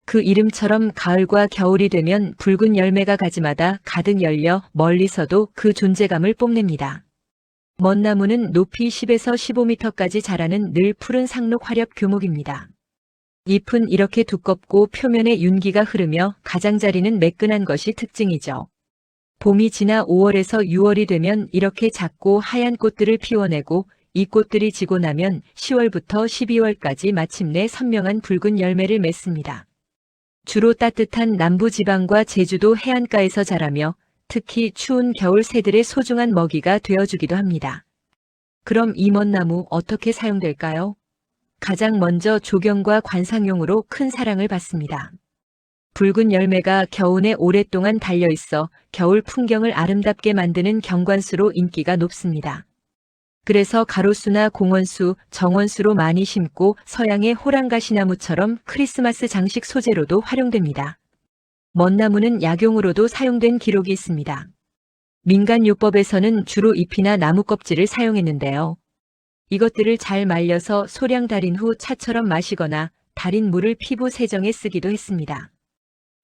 S1: 그 이름처럼 가을과 겨울이 되면 붉은 열매가 가지마다 가득 열려 멀리서도 그 존재감을 뽐냅니다. 멋나무는 높이 10에서 15m까지 자라는 늘 푸른 상록 화렵 교목입니다. 잎은 이렇게 두껍고 표면에 윤기가 흐르며 가장자리는 매끈한 것이 특징이죠. 봄이 지나 5월에서 6월이 되면 이렇게 작고 하얀 꽃들을 피워내고 이 꽃들이 지고 나면 10월부터 12월까지 마침내 선명한 붉은 열매를 맺습니다. 주로 따뜻한 남부지방과 제주도 해안가에서 자라며 특히 추운 겨울 새들의 소중한 먹이가 되어주기도 합니다. 그럼 이 멋나무 어떻게 사용될까요? 가장 먼저 조경과 관상용으로 큰 사랑을 받습니다. 붉은 열매가 겨우내 오랫동안 달려있어 겨울 풍경을 아름답게 만드는 경관수로 인기가 높습니다. 그래서 가로수나 공원수, 정원수로 많이 심고 서양의 호랑가시나무처럼 크리스마스 장식 소재로도 활용됩니다. 멋나무는 약용으로도 사용된 기록이 있습니다. 민간요법에서는 주로 잎이나 나무 껍질을 사용했는데요. 이것들을 잘 말려서 소량 달인 후 차처럼 마시거나 달인 물을 피부 세정에 쓰기도 했습니다.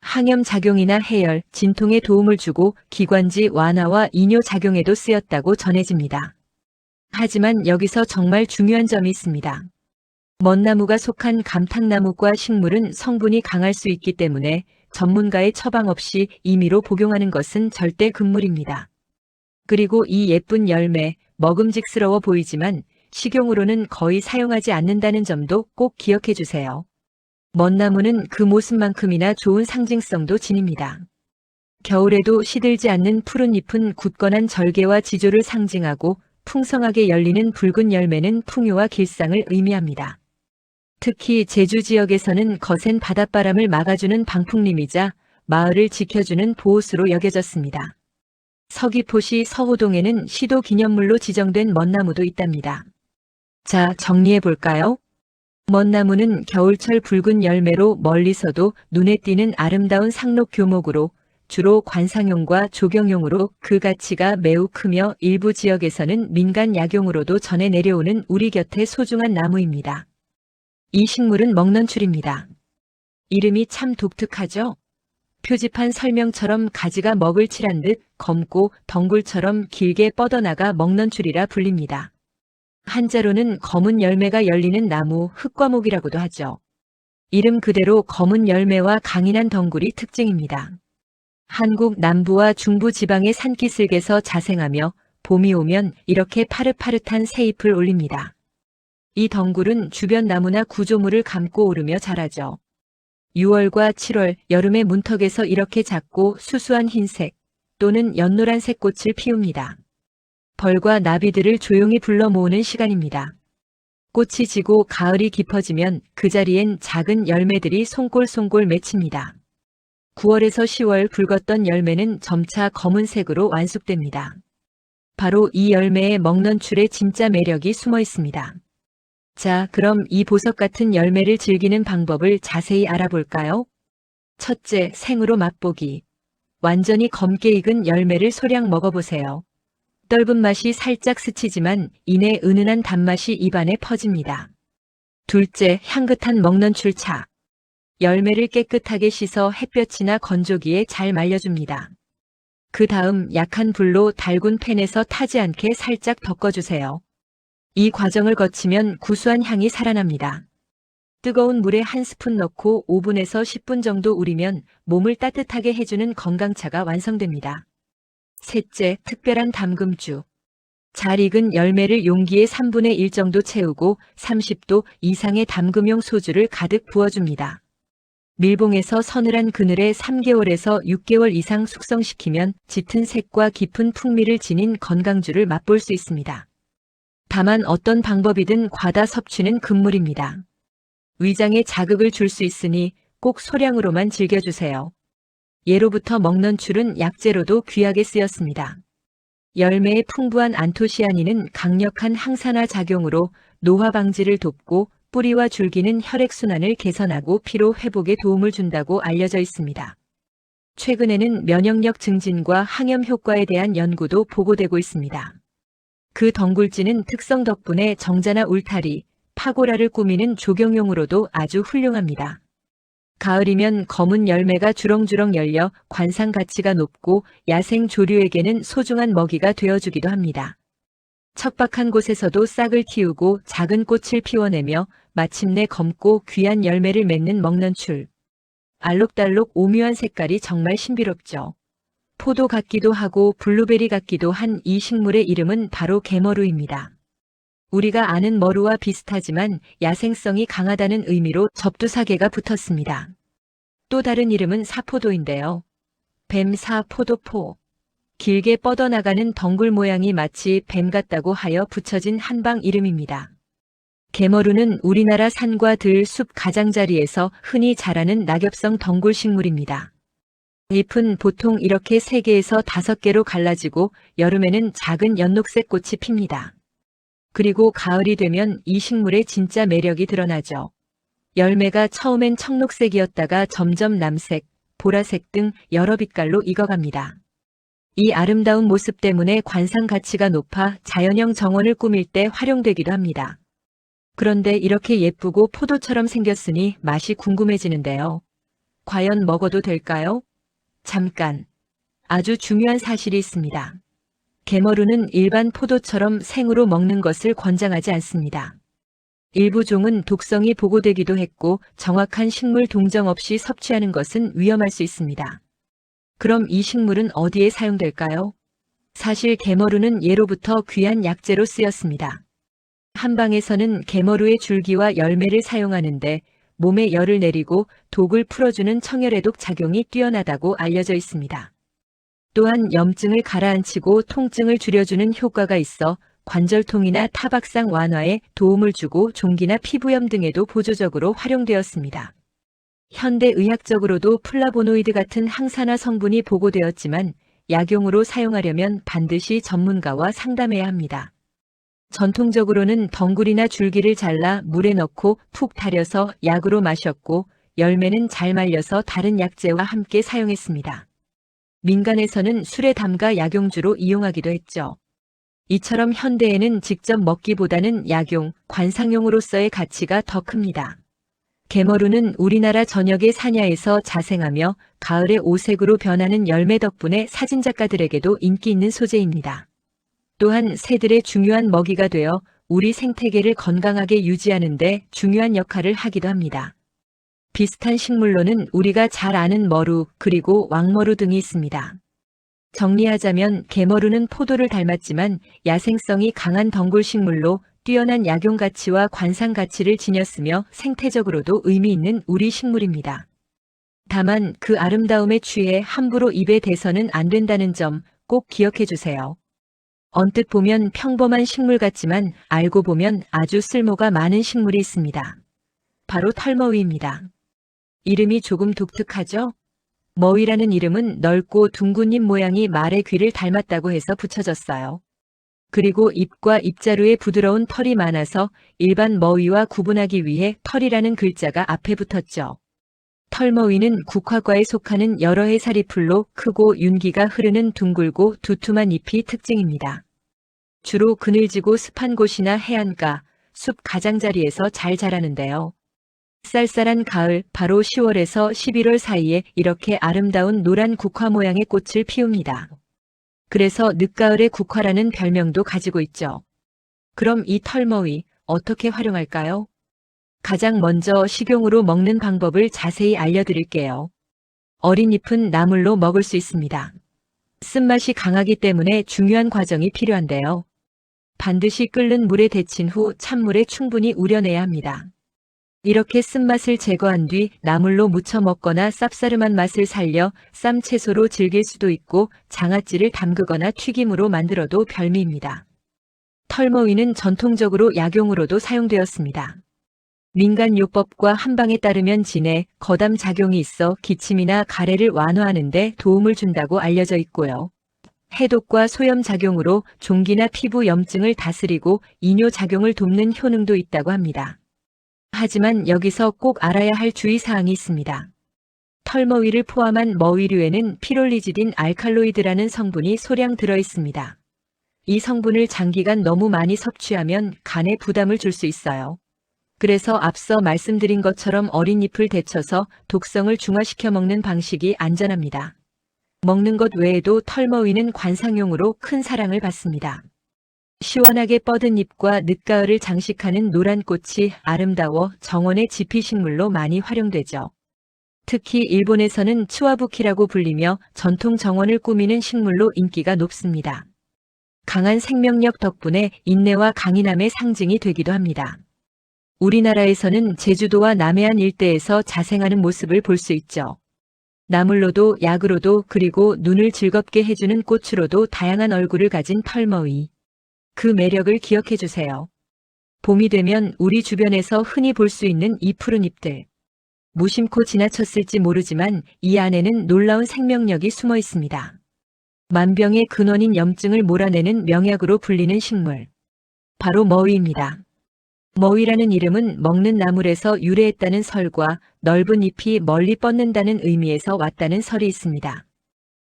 S1: 항염 작용이나 해열, 진통에 도움을 주고 기관지 완화와 이뇨 작용에도 쓰였다고 전해집니다. 하지만 여기서 정말 중요한 점이 있습니다. 멋나무가 속한 감탕나무과 식물은 성분이 강할 수 있기 때문에 전문가의 처방 없이 임의로 복용하는 것은 절대 금물입니다. 그리고 이 예쁜 열매, 먹음직스러워 보이지만 식용으로는 거의 사용하지 않는다는 점도 꼭 기억해 주세요. 멋나무는 그 모습만큼이나 좋은 상징성도 지닙니다. 겨울에도 시들지 않는 푸른 잎은 굳건한 절개와 지조를 상징하고 풍성하게 열리는 붉은 열매는 풍요와 길상을 의미합니다. 특히 제주 지역에서는 거센 바닷바람을 막아주는 방풍림이자 마을을 지켜주는 보호수로 여겨졌습니다. 서귀포시 서호동에는 시도 기념물로 지정된 멋나무도 있답니다. 자, 정리해 볼까요? 멋나무는 겨울철 붉은 열매로 멀리서도 눈에 띄는 아름다운 상록 교목으로 주로 관상용과 조경용으로 그 가치가 매우 크며 일부 지역에서는 민간 약용으로도 전해 내려오는 우리 곁의 소중한 나무입니다. 이 식물은 먹넌출입니다. 이름이 참 독특하죠? 표지판 설명처럼 가지가 먹을 칠한 듯 검고 덩굴처럼 길게 뻗어나가 먹넌출이라 불립니다. 한자로는 검은 열매가 열리는 나무 흑과목이라고도 하죠. 이름 그대로 검은 열매와 강인한 덩굴이 특징입니다. 한국 남부와 중부 지방의 산기슭에서 자생하며 봄이 오면 이렇게 파릇파릇한 새잎을 올립니다. 이 덩굴은 주변 나무나 구조물을 감고 오르며 자라죠. 6월과 7월 여름의 문턱에서 이렇게 작고 수수한 흰색 또는 연노란색 꽃을 피웁니다. 벌과 나비들을 조용히 불러 모으는 시간입니다. 꽃이 지고 가을이 깊어지면 그 자리엔 작은 열매들이 송골송골 맺힙니다. 9월에서 10월 붉었던 열매는 점차 검은색으로 완숙됩니다. 바로 이 열매에 먹넌출의 진짜 매력이 숨어 있습니다. 자, 그럼 이 보석 같은 열매를 즐기는 방법을 자세히 알아볼까요? 첫째, 생으로 맛보기. 완전히 검게 익은 열매를 소량 먹어보세요. 떫은 맛이 살짝 스치지만 이내 은은한 단맛이 입안에 퍼집니다. 둘째, 향긋한 먹넌출차. 열매를 깨끗하게 씻어 햇볕이나 건조기에 잘 말려줍니다. 그 다음 약한 불로 달군 팬에서 타지 않게 살짝 덮어주세요. 이 과정을 거치면 구수한 향이 살아납니다. 뜨거운 물에 한 스푼 넣고 5분에서 10분 정도 우리면 몸을 따뜻하게 해주는 건강차가 완성됩니다. 셋째, 특별한 담금주. 잘 익은 열매를 용기에 3분의 1 정도 채우고 30도 이상의 담금용 소주를 가득 부어줍니다. 밀봉해서 서늘한 그늘에 3개월에서 6개월 이상 숙성시키면 짙은 색과 깊은 풍미를 지닌 건강주를 맛볼 수 있습니다. 다만 어떤 방법이든 과다 섭취는 금물입니다. 위장에 자극을 줄 수 있으니 꼭 소량으로만 즐겨주세요. 예로부터 먹넌출은 약재로도 귀하게 쓰였습니다. 열매의 풍부한 안토시아닌은 강력한 항산화 작용으로 노화 방지를 돕고 뿌리와 줄기는 혈액순환을 개선하고 피로 회복에 도움을 준다고 알려져 있습니다. 최근에는 면역력 증진과 항염 효과에 대한 연구도 보고되고 있습니다. 그 덩굴지는 특성 덕분에 정자나 울타리, 파고라를 꾸미는 조경용으로도 아주 훌륭합니다. 가을이면 검은 열매가 주렁주렁 열려 관상 가치가 높고 야생 조류에게는 소중한 먹이가 되어주기도 합니다. 척박한 곳에서도 싹을 틔우고 작은 꽃을 피워내며 마침내 검고 귀한 열매를 맺는 먹넌출. 알록달록 오묘한 색깔이 정말 신비롭죠. 포도 같기도 하고 블루베리 같기도 한 이 식물의 이름은 바로 개머루입니다. 우리가 아는 머루와 비슷하지만 야생성이 강하다는 의미로 접두사계가 붙었습니다. 또 다른 이름은 사포도인데요. 뱀사 포도포. 길게 뻗어나가는 덩굴 모양이 마치 뱀 같다고 하여 붙여진 한방 이름입니다. 개머루는 우리나라 산과 들, 숲 가장자리에서 흔히 자라는 낙엽성 덩굴 식물입니다. 잎은 보통 이렇게 3개에서 5개로 갈라지고 여름에는 작은 연녹색 꽃이 핍니다. 그리고 가을이 되면 이 식물의 진짜 매력이 드러나죠. 열매가 처음엔 청록색이었다가 점점 남색, 보라색 등 여러 빛깔로 익어갑니다. 이 아름다운 모습 때문에 관상 가치가 높아 자연형 정원을 꾸밀 때 활용되기도 합니다. 그런데 이렇게 예쁘고 포도처럼 생겼으니 맛이 궁금해지는데요. 과연 먹어도 될까요? 잠깐. 아주 중요한 사실이 있습니다. 개머루는 일반 포도처럼 생으로 먹는 것을 권장하지 않습니다. 일부 종은 독성이 보고되기도 했고 정확한 식물 동정 없이 섭취하는 것은 위험할 수 있습니다. 그럼 이 식물은 어디에 사용될까요? 사실 개머루는 예로부터 귀한 약재로 쓰였습니다. 한방에서는 개머루의 줄기와 열매를 사용하는데 몸에 열을 내리고 독을 풀어주는 청열해독 작용이 뛰어나다고 알려져 있습니다. 또한 염증을 가라앉히고 통증을 줄여주는 효과가 있어 관절통이나 타박상 완화에 도움을 주고 종기나 피부염 등에도 보조적으로 활용되었습니다. 현대 의학적으로도 플라보노이드 같은 항산화 성분이 보고되었지만 약용으로 사용하려면 반드시 전문가와 상담해야 합니다. 전통적으로는 덩굴이나 줄기를 잘라 물에 넣고 푹 달여서 약으로 마셨고 열매는 잘 말려서 다른 약재와 함께 사용했습니다. 민간에서는 술에 담가 약용주로 이용하기도 했죠. 이처럼 현대에는 직접 먹기보다는 약용, 관상용으로서의 가치가 더 큽니다. 개머루는 우리나라 전역의 사냐에서 자생하며 가을에 오색으로 변하는 열매 덕분에 사진작가들에게도 인기 있는 소재입니다. 또한 새들의 중요한 먹이가 되어 우리 생태계를 건강하게 유지하는 데 중요한 역할을 하기도 합니다. 비슷한 식물로는 우리가 잘 아는 머루 그리고 왕머루 등이 있습니다. 정리하자면 개머루는 포도를 닮았지만 야생성이 강한 덩굴 식물로 뛰어난 약용 가치와 관상 가치를 지녔으며 생태적으로도 의미 있는 우리 식물입니다. 다만 그 아름다움에 취해 함부로 입에 대서는 안 된다는 점 꼭 기억해 주세요. 언뜻 보면 평범한 식물 같지만 알고 보면 아주 쓸모가 많은 식물이 있습니다. 바로 털머위입니다. 이름이 조금 독특하죠? 머위라는 이름은 넓고 둥근 잎 모양이 말의 귀를 닮았다고 해서 붙여졌어요. 그리고 잎과 잎자루에 부드러운 털이 많아서 일반 머위와 구분하기 위해 털이라는 글자가 앞에 붙었죠. 털머위는 국화과에 속하는 여러 해살이풀로 크고 윤기가 흐르는 둥글고 두툼한 잎이 특징입니다. 주로 그늘지고 습한 곳이나 해안가, 숲 가장자리에서 잘 자라는데요. 쌀쌀한 가을, 바로 10월에서 11월 사이에 이렇게 아름다운 노란 국화 모양의 꽃을 피웁니다. 그래서 늦가을의 국화라는 별명도 가지고 있죠. 그럼 이 털머위 어떻게 활용할까요? 가장 먼저 식용으로 먹는 방법을 자세히 알려드릴게요. 어린 잎은 나물로 먹을 수 있습니다. 쓴맛이 강하기 때문에 중요한 과정이 필요한데요. 반드시 끓는 물에 데친 후 찬물에 충분히 우려내야 합니다. 이렇게 쓴맛을 제거한 뒤 나물로 무쳐 먹거나 쌉싸름한 맛을 살려 쌈채소로 즐길 수도 있고 장아찌를 담그거나 튀김으로 만들어도 별미입니다. 털머위는 전통적으로 약용으로도 사용되었습니다. 민간요법과 한방에 따르면 진해, 거담 작용이 있어 기침이나 가래를 완화하는 데 도움을 준다고 알려져 있고요. 해독과 소염 작용으로 종기나 피부 염증을 다스리고 이뇨 작용을 돕는 효능도 있다고 합니다. 하지만 여기서 꼭 알아야 할 주의사항이 있습니다. 털머위를 포함한 머위류에는 피롤리지딘 알칼로이드라는 성분이 소량 들어있습니다. 이 성분을 장기간 너무 많이 섭취하면 간에 부담을 줄 수 있어요. 그래서 앞서 말씀드린 것처럼 어린 잎을 데쳐서 독성을 중화시켜 먹는 방식이 안전합니다. 먹는 것 외에도 털머위는 관상용으로 큰 사랑을 받습니다. 시원하게 뻗은 잎과 늦가을을 장식하는 노란 꽃이 아름다워 정원의 지피식물로 많이 활용되죠. 특히 일본에서는 츠와부키라고 불리며 전통 정원을 꾸미는 식물로 인기가 높습니다. 강한 생명력 덕분에 인내와 강인함의 상징이 되기도 합니다. 우리나라에서는 제주도와 남해안 일대에서 자생하는 모습을 볼 수 있죠. 나물로도 약으로도 그리고 눈을 즐겁게 해주는 꽃으로도 다양한 얼굴을 가진 털머위. 그 매력을 기억해 주세요. 봄이 되면 우리 주변에서 흔히 볼 수 있는 이 푸른 잎들. 무심코 지나쳤을지 모르지만 이 안에는 놀라운 생명력이 숨어 있습니다. 만병의 근원인 염증을 몰아내는 명약으로 불리는 식물. 바로 머위입니다. 머위라는 이름은 먹는 나물에서 유래했다는 설과 넓은 잎이 멀리 뻗는다는 의미에서 왔다는 설이 있습니다.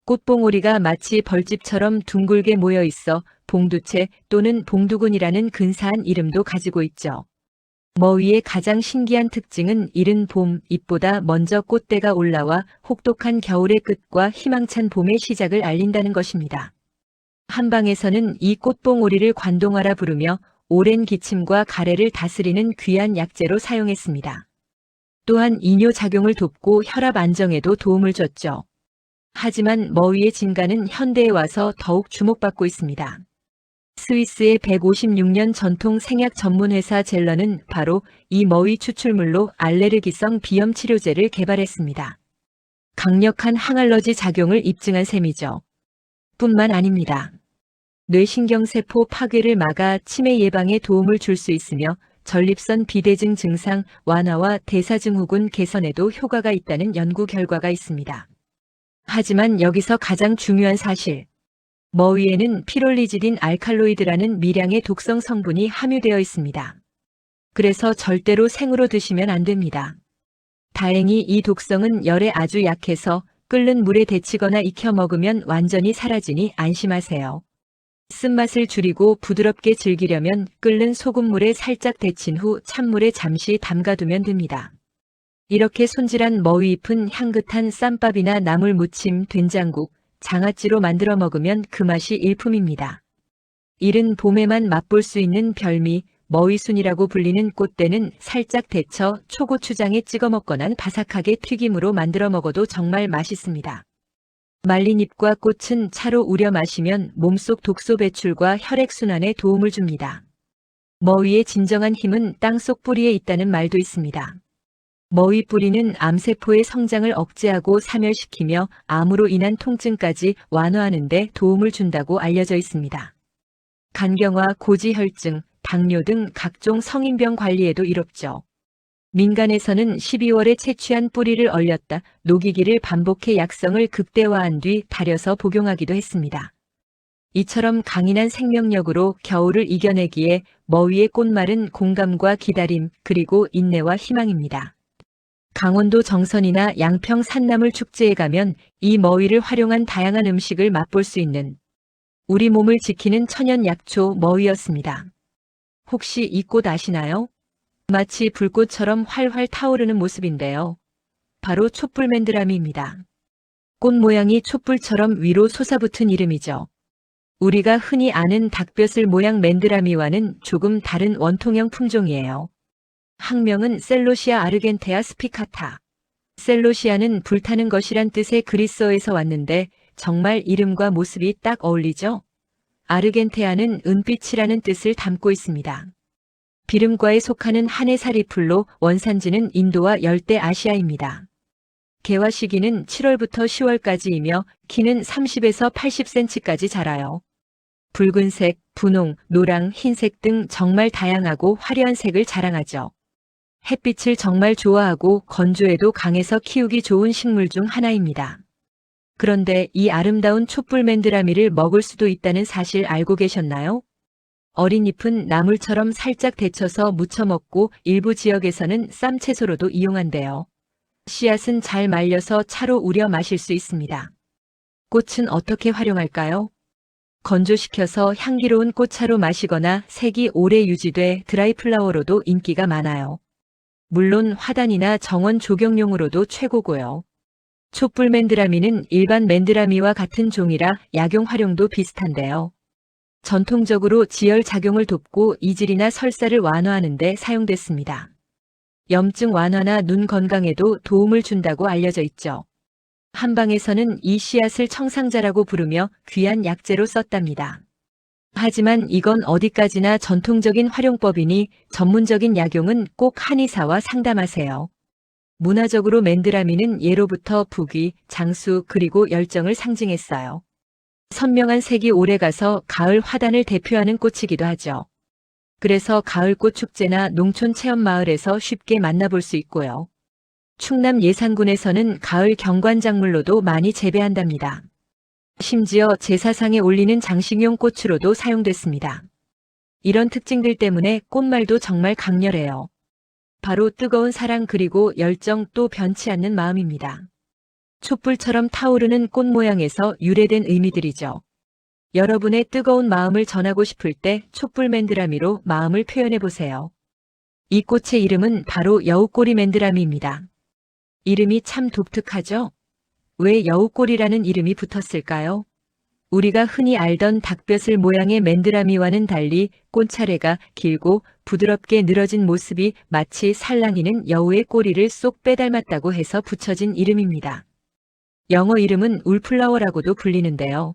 S1: 꽃봉오리가 마치 벌집처럼 둥글게 모여 있어 봉두채 또는 봉두근이라는 근사한 이름도 가지고 있죠. 머위의 가장 신기한 특징은 이른 봄, 잎보다 먼저 꽃대가 올라와 혹독한 겨울의 끝과 희망찬 봄의 시작을 알린다는 것입니다. 한방에서는 이 꽃봉오리를 관동화라 부르며 오랜 기침과 가래를 다스리는 귀한 약재로 사용했습니다. 또한 이뇨작용을 돕고 혈압 안정에도 도움을 줬죠. 하지만 머위의 진가는 현대에 와서 더욱 주목받고 있습니다. 스위스의 156년 전통 생약 전문 회사 젤러는 바로 이 머위 추출물로 알레르기성 비염 치료제를 개발했습니다. 강력한 항알러지 작용을 입증한 셈이죠. 뿐만 아닙니다. 뇌신경세포 파괴를 막아 치매 예방에 도움을 줄 수 있으며 전립선 비대증 증상 완화와 대사증후군 개선에도 효과가 있다는 연구 결과가 있습니다. 하지만 여기서 가장 중요한 사실, 머위에는 피롤리지딘 알칼로이드라는 미량의 독성 성분이 함유되어 있습니다. 그래서 절대로 생으로 드시면 안 됩니다. 다행히 이 독성은 열에 아주 약해서 끓는 물에 데치거나 익혀 먹으면 완전히 사라지니 안심하세요. 쓴맛을 줄이고 부드럽게 즐기려면 끓는 소금물에 살짝 데친 후 찬물에 잠시 담가두면 됩니다. 이렇게 손질한 머위잎은 향긋한 쌈밥이나 나물 무침, 된장국, 장아찌로 만들어 먹으면 그 맛이 일품입니다. 이른 봄에만 맛볼 수 있는 별미, 머위순이라고 불리는 꽃대는 살짝 데쳐 초고추장에 찍어 먹거나 바삭하게 튀김으로 만들어 먹어도 정말 맛있습니다. 말린 잎과 꽃은 차로 우려 마시면 몸속 독소 배출과 혈액순환에 도움을 줍니다. 머위의 진정한 힘은 땅속 뿌리에 있다는 말도 있습니다. 머위 뿌리는 암세포의 성장을 억제하고 사멸시키며 암으로 인한 통증까지 완화하는 데 도움을 준다고 알려져 있습니다. 간경화, 고지혈증, 당뇨 등 각종 성인병 관리에도 이롭죠. 민간에서는 12월에 채취한 뿌리를 얼렸다 녹이기를 반복해 약성을 극대화한 뒤 달여서 복용하기도 했습니다. 이처럼 강인한 생명력으로 겨울을 이겨내기에 머위의 꽃말은 공감과 기다림 그리고 인내와 희망입니다. 강원도 정선이나 양평 산나물 축제에 가면 이 머위를 활용한 다양한 음식을 맛볼 수 있는 우리 몸을 지키는 천연 약초 머위였습니다. 혹시 이 꽃 아시나요? 마치 불꽃처럼 활활 타오르는 모습인데요. 바로 촛불맨드라미입니다. 꽃 모양이 촛불처럼 위로 솟아붙은 이름이죠. 우리가 흔히 아는 닭벼슬 모양 맨드라미와는 조금 다른 원통형 품종이에요. 학명은 셀로시아 아르겐테아 스피카타. 셀로시아는 불타는 것이란 뜻의 그리스어에서 왔는데 정말 이름과 모습이 딱 어울리죠? 아르겐테아는 은빛이라는 뜻을 담고 있습니다. 비름과에 속하는 한해살이 풀로 원산지는 인도와 열대 아시아입니다. 개화 시기는 7월부터 10월까지이며 키는 30에서 80cm까지 자라요. 붉은색, 분홍, 노랑, 흰색 등 정말 다양하고 화려한 색을 자랑하죠. 햇빛을 정말 좋아하고 건조에도 강해서 키우기 좋은 식물 중 하나입니다. 그런데 이 아름다운 촛불맨드라미를 먹을 수도 있다는 사실 알고 계셨나요? 어린 잎은 나물처럼 살짝 데쳐서 무쳐 먹고 일부 지역에서는 쌈채소로도 이용한대요. 씨앗은 잘 말려서 차로 우려 마실 수 있습니다. 꽃은 어떻게 활용할까요? 건조시켜서 향기로운 꽃차로 마시거나 색이 오래 유지돼 드라이플라워로도 인기가 많아요. 물론 화단이나 정원 조경용으로도 최고고요. 촛불맨드라미는 일반 맨드라미와 같은 종이라 약용 활용도 비슷한데요. 전통적으로 지혈 작용을 돕고 이질이나 설사를 완화하는 데 사용됐습니다. 염증 완화나 눈 건강에도 도움을 준다고 알려져 있죠. 한방에서는 이 씨앗을 청상자라고 부르며 귀한 약재로 썼답니다. 하지만 이건 어디까지나 전통적인 활용법이니 전문적인 약용은 꼭 한의사와 상담하세요. 문화적으로 맨드라미는 예로부터 부귀, 장수 그리고 열정을 상징했어요. 선명한 색이 오래가서 가을 화단을 대표하는 꽃이기도 하죠. 그래서 가을꽃 축제나 농촌 체험마을에서 쉽게 만나볼 수 있고요. 충남 예산군에서는 가을 경관작물로도 많이 재배한답니다. 심지어 제사상에 올리는 장식용 꽃으로도 사용됐습니다. 이런 특징들 때문에 꽃말도 정말 강렬해요. 바로 뜨거운 사랑 그리고 열정 또 변치 않는 마음입니다. 촛불처럼 타오르는 꽃 모양에서 유래된 의미들이죠. 여러분의 뜨거운 마음을 전하고 싶을 때 촛불맨드라미로 마음을 표현해 보세요. 이 꽃의 이름은 바로 여우꼬리 맨드라미입니다. 이름이 참 독특하죠? 왜 여우꼬리라는 이름이 붙었을까요? 우리가 흔히 알던 닭벼슬 모양의 맨드라미와는 달리 꽃차례가 길고 부드럽게 늘어진 모습이 마치 살랑이는 여우의 꼬리를 쏙 빼닮았다고 해서 붙여진 이름입니다. 영어 이름은 울플라워라고도 불리는데요.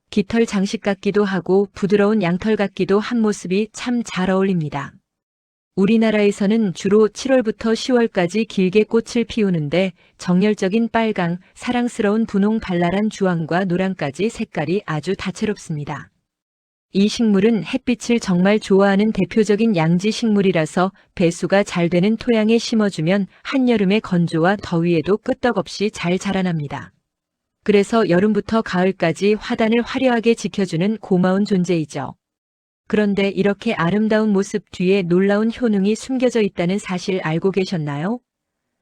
S1: 깃털 장식 같기도 하고 부드러운 양털 같기도 한 모습이 참 잘 어울립니다. 우리나라에서는 주로 7월부터 10월까지 길게 꽃을 피우는데 정열적인 빨강, 사랑스러운 분홍 발랄한 주황과 노랑까지 색깔이 아주 다채롭습니다. 이 식물은 햇빛을 정말 좋아하는 대표적인 양지 식물이라서 배수가 잘 되는 토양에 심어주면 한여름의 건조와 더위에도 끄떡없이 잘 자라납니다. 그래서 여름부터 가을까지 화단을 화려하게 지켜주는 고마운 존재이죠. 그런데 이렇게 아름다운 모습 뒤에 놀라운 효능이 숨겨져 있다는 사실 알고 계셨나요?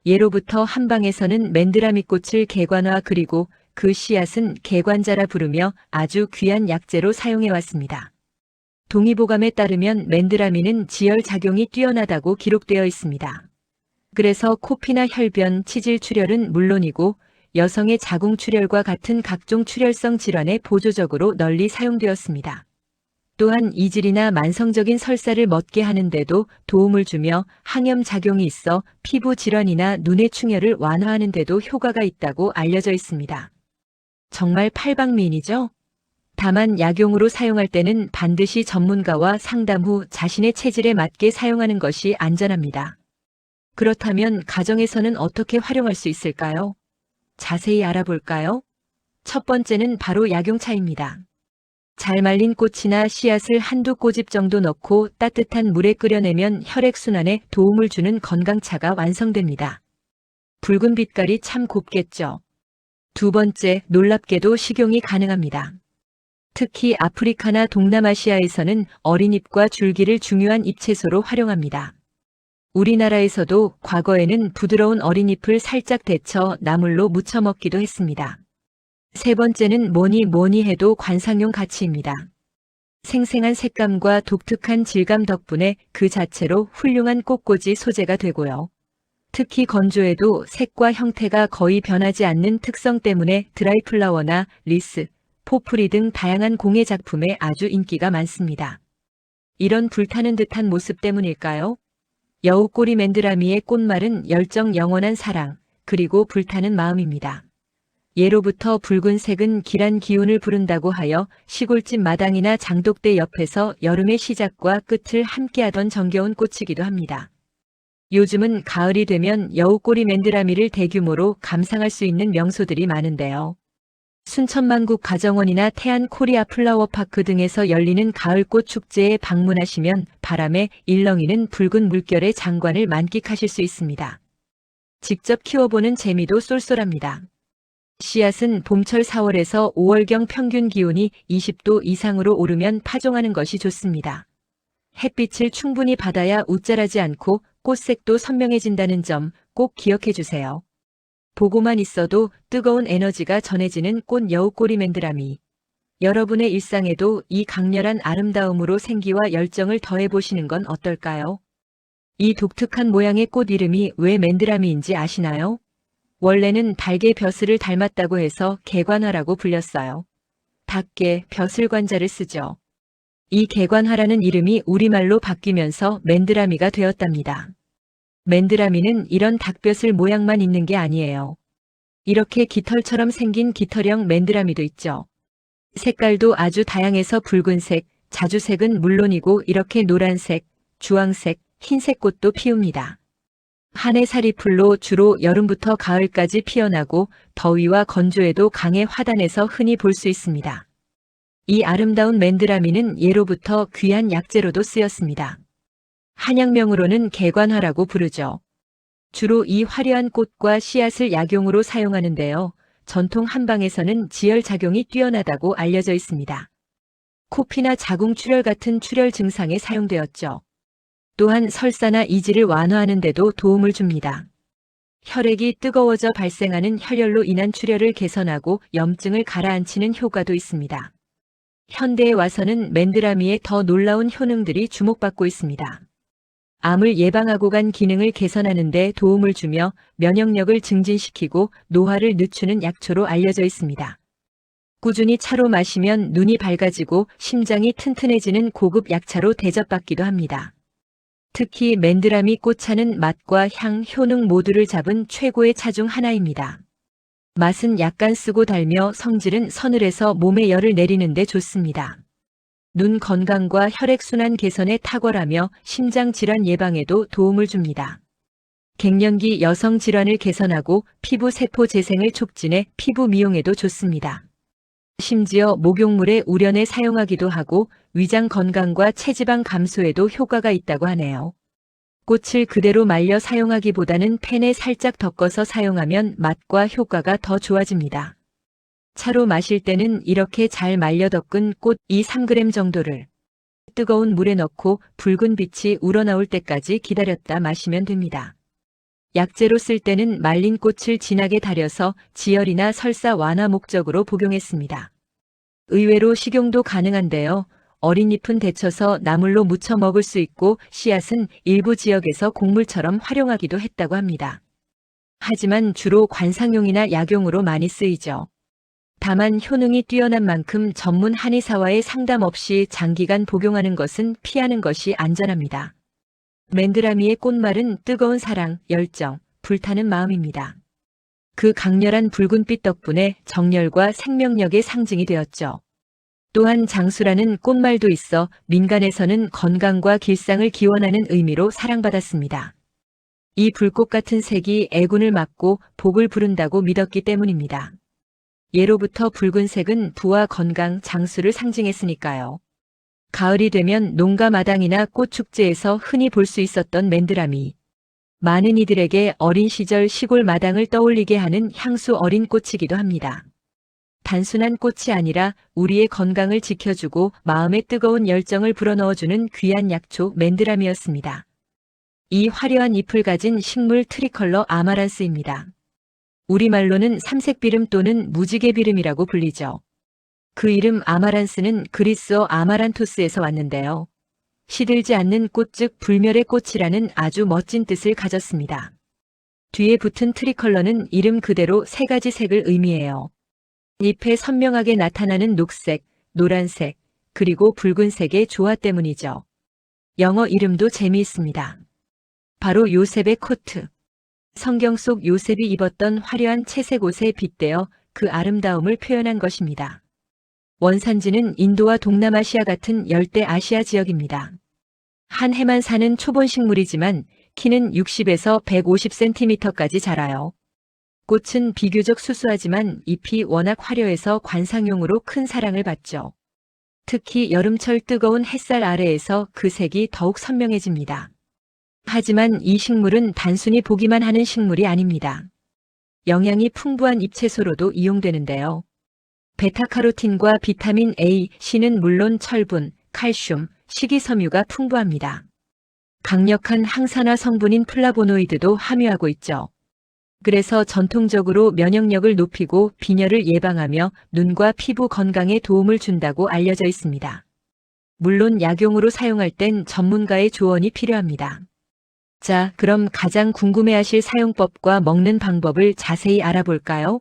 S1: 예로부터 한방에서는 맨드라미꽃을 개관화 그리고 그 씨앗은 개관자라 부르며 아주 귀한 약재로 사용해왔습니다. 동의보감에 따르면 맨드라미는 지혈작용이 뛰어나다고 기록되어 있습니다. 그래서 코피나 혈변, 치질 출혈은 물론이고 여성의 자궁 출혈과 같은 각종 출혈성 질환에 보조적으로 널리 사용되었습니다. 또한 이질이나 만성적인 설사를 멎게 하는데도 도움을 주며 항염 작용이 있어 피부 질환이나 눈의 충혈을 완화하는 데도 효과가 있다고 알려져 있습니다. 정말 팔방미인이죠? 다만 약용으로 사용할 때는 반드시 전문가와 상담 후 자신의 체질에 맞게 사용하는 것이 안전합니다. 그렇다면 가정에서는 어떻게 활용할 수 있을까요? 자세히 알아볼까요? 첫 번째는 바로 약용차입니다. 잘 말린 꽃이나 씨앗을 한두 꼬집 정도 넣고 따뜻한 물에 끓여내면 혈액순환에 도움을 주는 건강차가 완성됩니다. 붉은 빛깔이 참 곱겠죠. 두 번째, 놀랍게도 식용이 가능합니다. 특히 아프리카나 동남아시아에서는 어린 잎과 줄기를 중요한 잎채소로 활용합니다. 우리나라에서도 과거에는 부드러운 어린 잎을 살짝 데쳐 나물로 무쳐 먹기도 했습니다. 세 번째는 뭐니 해도 관상용 가치입니다. 생생한 색감과 독특한 질감 덕분에 그 자체로 훌륭한 꽃꽂이 소재가 되고요. 특히 건조에도 색과 형태가 거의 변하지 않는 특성 때문에 드라이플라워나 리스, 포프리 등 다양한 공예 작품에 아주 인기가 많습니다. 이런 불타는 듯한 모습 때문일까요? 여우꼬리 맨드라미의 꽃말은 열정 영원한 사랑, 그리고 불타는 마음입니다. 예로부터 붉은색은 길한 기운을 부른다고 하여 시골집 마당이나 장독대 옆에서 여름의 시작과 끝을 함께하던 정겨운 꽃이기도 합니다. 요즘은 가을이 되면 여우꼬리 맨드라미를 대규모로 감상할 수 있는 명소들이 많은데요. 순천만국 가정원이나 태안 코리아 플라워파크 등에서 열리는 가을꽃 축제에 방문하시면 바람에 일렁이는 붉은 물결의 장관을 만끽하실 수 있습니다. 직접 키워보는 재미도 쏠쏠합니다. 씨앗은 봄철 4월에서 5월경 평균 기온이 20도 이상으로 오르면 파종하는 것이 좋습니다. 햇빛을 충분히 받아야 웃자라지 않고 꽃색도 선명해진다는 점 꼭 기억해 주세요. 보고만 있어도 뜨거운 에너지가 전해지는 꽃 여우꼬리 맨드라미. 여러분의 일상에도 이 강렬한 아름다움으로 생기와 열정을 더해보시는 건 어떨까요? 이 독특한 모양의 꽃 이름이 왜 맨드라미인지 아시나요? 원래는 닭의 벼슬을 닮았다고 해서 개관화라고 불렸어요. 닭의 벼슬관자를 쓰죠. 이 개관화라는 이름이 우리말로 바뀌면서 맨드라미가 되었답니다. 맨드라미는 이런 닭벼슬 모양만 있는 게 아니에요. 이렇게 깃털처럼 생긴 깃털형 맨드라미도 있죠. 색깔도 아주 다양해서 붉은색, 자주색은 물론이고 이렇게 노란색, 주황색, 흰색 꽃도 피웁니다. 한해 사리풀로 주로 여름부터 가을까지 피어나고 더위와 건조에도 강의 화단에서 흔히 볼 수 있습니다. 이 아름다운 맨드라미는 예로부터 귀한 약재로도 쓰였습니다. 한약명으로는 개관화라고 부르죠. 주로 이 화려한 꽃과 씨앗을 약용으로 사용하는데요. 전통 한방에서는 지혈작용이 뛰어나다고 알려져 있습니다. 코피나 자궁 출혈 같은 출혈 증상에 사용되었죠. 또한 설사나 이질을 완화하는 데도 도움을 줍니다. 혈액이 뜨거워져 발생하는 혈열로 인한 출혈을 개선하고 염증을 가라앉히는 효과도 있습니다. 현대에 와서는 맨드라미의 더 놀라운 효능들이 주목받고 있습니다. 암을 예방하고 간 기능을 개선하는 데 도움을 주며 면역력을 증진시키고 노화를 늦추는 약초로 알려져 있습니다. 꾸준히 차로 마시면 눈이 밝아지고 심장이 튼튼해지는 고급 약차로 대접받기도 합니다. 특히 맨드라미 꽃차는 맛과 향, 효능 모두를 잡은 최고의 차 중 하나입니다. 맛은 약간 쓰고 달며 성질은 서늘해서 몸에 열을 내리는 데 좋습니다. 눈 건강과 혈액순환 개선에 탁월하며 심장질환 예방에도 도움을 줍니다. 갱년기 여성 질환을 개선하고 피부 세포 재생을 촉진해 피부 미용에도 좋습니다. 심지어 목욕물에 우려내 사용하기도 하고 위장 건강과 체지방 감소에도 효과가 있다고 하네요. 꽃을 그대로 말려 사용하기보다는 팬에 살짝 덮어서 사용하면 맛과 효과가 더 좋아집니다. 차로 마실 때는 이렇게 잘 말려 덮은 꽃 2-3g 정도를 뜨거운 물에 넣고 붉은 빛이 우러나올 때까지 기다렸다 마시면 됩니다. 약재로 쓸 때는 말린 꽃을 진하게 달여서 지혈이나 설사 완화 목적으로 복용했습니다. 의외로 식용도 가능한데요. 어린 잎은 데쳐서 나물로 무쳐 먹을 수 있고 씨앗은 일부 지역에서 곡물처럼 활용하기도 했다고 합니다. 하지만 주로 관상용이나 약용으로 많이 쓰이죠. 다만 효능이 뛰어난 만큼 전문 한의사와의 상담 없이 장기간 복용하는 것은 피하는 것이 안전합니다. 맨드라미의 꽃말은 뜨거운 사랑, 열정, 불타는 마음입니다. 그 강렬한 붉은빛 덕분에 정열과 생명력의 상징이 되었죠. 또한 장수라는 꽃말도 있어 민간에서는 건강과 길상을 기원하는 의미로 사랑받았습니다. 이 불꽃 같은 색이 애군을 막고 복을 부른다고 믿었기 때문입니다. 예로부터 붉은색은 부와 건강, 장수를 상징했으니까요. 가을이 되면 농가 마당이나 꽃축제에서 흔히 볼 수 있었던 맨드라미. 많은 이들에게 어린 시절 시골 마당을 떠올리게 하는 향수 어린 꽃이기도 합니다. 단순한 꽃이 아니라 우리의 건강을 지켜주고 마음에 뜨거운 열정을 불어넣어주는 귀한 약초 맨드라미였습니다. 이 화려한 잎을 가진 식물 트리컬러 아마란스입니다. 우리말로는 삼색비름 또는 무지개비름이라고 불리죠. 그 이름 아마란스는 그리스어 아마란토스에서 왔는데요. 시들지 않는 꽃 즉 불멸의 꽃이라는 아주 멋진 뜻을 가졌습니다. 뒤에 붙은 트리컬러는 이름 그대로 세 가지 색을 의미해요. 잎에 선명하게 나타나는 녹색, 노란색, 그리고 붉은색의 조화 때문이죠. 영어 이름도 재미있습니다. 바로 요셉의 코트. 성경 속 요셉이 입었던 화려한 채색 옷에 빗대어 그 아름다움을 표현한 것입니다. 원산지는 인도와 동남아시아 같은 열대 아시아 지역입니다. 한 해만 사는 초본 식물이지만 키는 60에서 150cm까지 자라요. 꽃은 비교적 수수하지만 잎이 워낙 화려해서 관상용으로 큰 사랑을 받죠. 특히 여름철 뜨거운 햇살 아래에서 그 색이 더욱 선명해집니다. 하지만 이 식물은 단순히 보기만 하는 식물이 아닙니다. 영양이 풍부한 잎채소로도 이용되는데요. 베타카로틴과 비타민 A, C는 물론 철분, 칼슘, 식이섬유가 풍부합니다. 강력한 항산화 성분인 플라보노이드도 함유하고 있죠. 그래서 전통적으로 면역력을 높이고 빈혈을 예방하며 눈과 피부 건강에 도움을 준다고 알려져 있습니다. 물론 약용으로 사용할 땐 전문가의 조언이 필요합니다. 자, 그럼 가장 궁금해하실 사용법과 먹는 방법을 자세히 알아볼까요?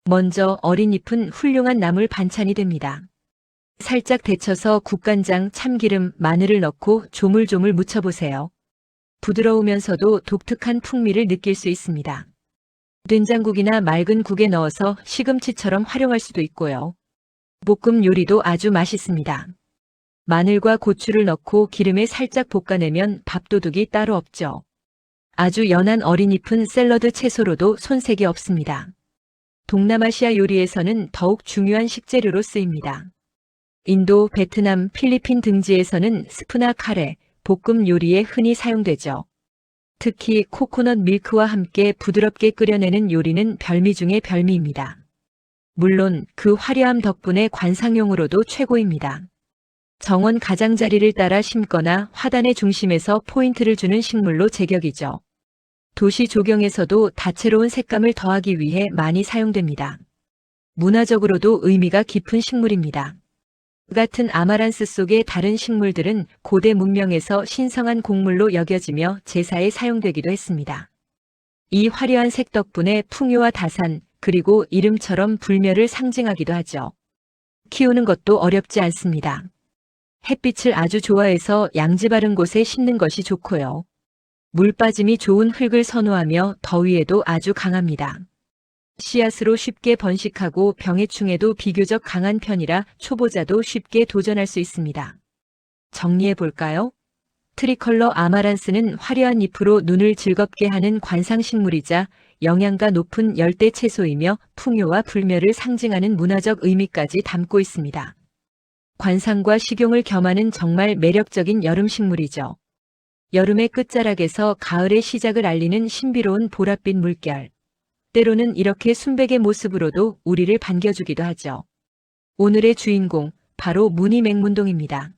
S1: 먼저 어린 잎은 훌륭한 나물 반찬이 됩니다. 살짝 데쳐서 국간장, 참기름, 마늘을 넣고 조물조물 무쳐보세요. 부드러우면서도 독특한 풍미를 느낄 수 있습니다. 된장국이나 맑은 국에 넣어서 시금치처럼 활용할 수도 있고요. 볶음 요리도 아주 맛있습니다. 마늘과 고추를 넣고 기름에 살짝 볶아내면 밥도둑이 따로 없죠. 아주 연한 어린 잎은 샐러드 채소로도 손색이 없습니다. 동남아시아 요리에서는 더욱 중요한 식재료로 쓰입니다. 인도, 베트남, 필리핀 등지에서는 스프나 카레, 볶음 요리에 흔히 사용되죠. 특히 코코넛 밀크와 함께 부드럽게 끓여내는 요리는 별미 중의 별미입니다. 물론 그 화려함 덕분에 관상용으로도 최고입니다. 정원 가장자리를 따라 심거나 화단의 중심에서 포인트를 주는 식물로 제격이죠. 도시 조경에서도 다채로운 색감을 더하기 위해 많이 사용됩니다. 문화적으로도 의미가 깊은 식물입니다. 같은 아마란스 속의 다른 식물들은 고대 문명에서 신성한 곡물로 여겨지며 제사에 사용되기도 했습니다. 이 화려한 색 덕분에 풍요와 다산, 그리고 이름처럼 불멸을 상징하기도 하죠. 키우는 것도 어렵지 않습니다. 햇빛을 아주 좋아해서 양지 바른 곳에 심는 것이 좋고요. 물 빠짐이 좋은 흙을 선호하며 더위에도 아주 강합니다. 씨앗으로 쉽게 번식하고 병해충에도 비교적 강한 편이라 초보자도 쉽게 도전할 수 있습니다. 정리해 볼까요? 트리컬러 아마란스는 화려한 잎으로 눈을 즐겁게 하는 관상식물이자 영양가 높은 열대 채소이며 풍요와 불멸을 상징하는 문화적 의미까지 담고 있습니다. 관상과 식용을 겸하는 정말 매력적인 여름 식물이죠. 여름의 끝자락에서 가을의 시작을 알리는 신비로운 보랏빛 물결. 때로는 이렇게 순백의 모습으로도 우리를 반겨주기도 하죠. 오늘의 주인공, 바로 무늬 맥문동입니다.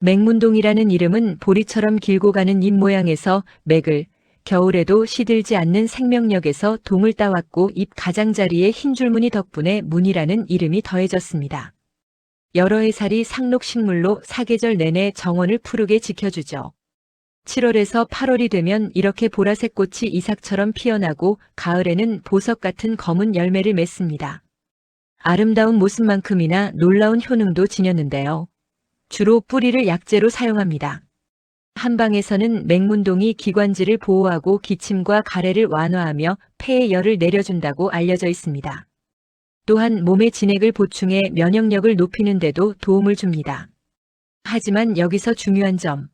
S1: 맥문동이라는 이름은 보리처럼 길고 가는 잎 모양에서 맥을, 겨울에도 시들지 않는 생명력에서 동을 따왔고 잎 가장자리에 흰 줄무늬 덕분에 무늬라는 이름이 더해졌습니다. 여러 해살이 상록식물로 사계절 내내 정원을 푸르게 지켜주죠. 7월에서 8월이 되면 이렇게 보라색 꽃이 이삭처럼 피어나고 가을에는 보석 같은 검은 열매를 맺습니다. 아름다운 모습만큼이나 놀라운 효능도 지녔는데요. 주로 뿌리를 약재로 사용합니다. 한방에서는 맥문동이 기관지를 보호하고 기침과 가래를 완화하며 폐에 열을 내려준다고 알려져 있습니다. 또한 몸의 진액을 보충해 면역력을 높이는 데도 도움을 줍니다. 하지만 여기서 중요한 점.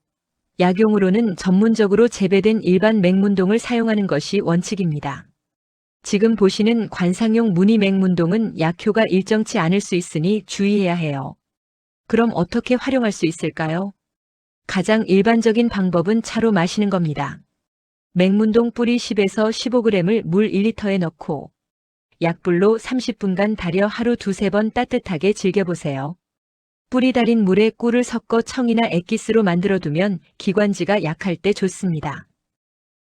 S1: 약용으로는 전문적으로 재배된 일반 맥문동을 사용하는 것이 원칙입니다. 지금 보시는 관상용 무늬 맥문동은 약효가 일정치 않을 수 있으니 주의해야 해요. 그럼 어떻게 활용할 수 있을까요? 가장 일반적인 방법은 차로 마시는 겁니다. 맥문동 뿌리 10에서 15g을 물 1리터에 넣고 약불로 30분간 달여 하루 두세 번 따뜻하게 즐겨보세요. 뿌리 달인 물에 꿀을 섞어 청이나 액기스로 만들어두면 기관지가 약할 때 좋습니다.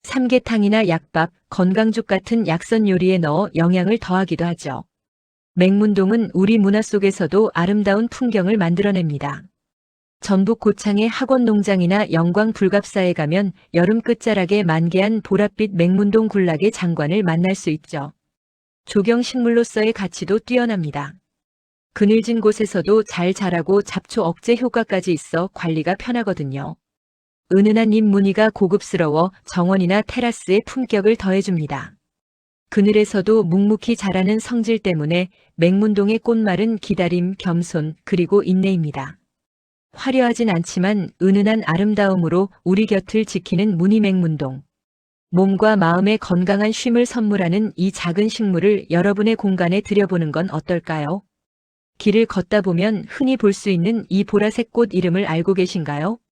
S1: 삼계탕이나 약밥, 건강죽 같은 약선 요리에 넣어 영양을 더하기도 하죠. 맥문동은 우리 문화 속에서도 아름다운 풍경을 만들어냅니다. 전북 고창의 학원농장이나 영광 불갑사에 가면 여름 끝자락에 만개한 보랏빛 맥문동 군락의 장관을 만날 수 있죠. 조경식물로서의 가치도 뛰어납니다. 그늘진 곳에서도 잘 자라고 잡초 억제 효과까지 있어 관리가 편하거든요. 은은한 잎 무늬가 고급스러워 정원이나 테라스에 품격을 더해줍니다. 그늘에서도 묵묵히 자라는 성질 때문에 맥문동의 꽃말은 기다림, 겸손, 그리고 인내입니다. 화려하진 않지만 은은한 아름다움으로 우리 곁을 지키는 무늬 맥문동. 몸과 마음의 건강한 쉼을 선물하는 이 작은 식물을 여러분의 공간에 들여보는 건 어떨까요? 길을 걷다 보면 흔히 볼 수 있는 이 보라색 꽃 이름을 알고 계신가요?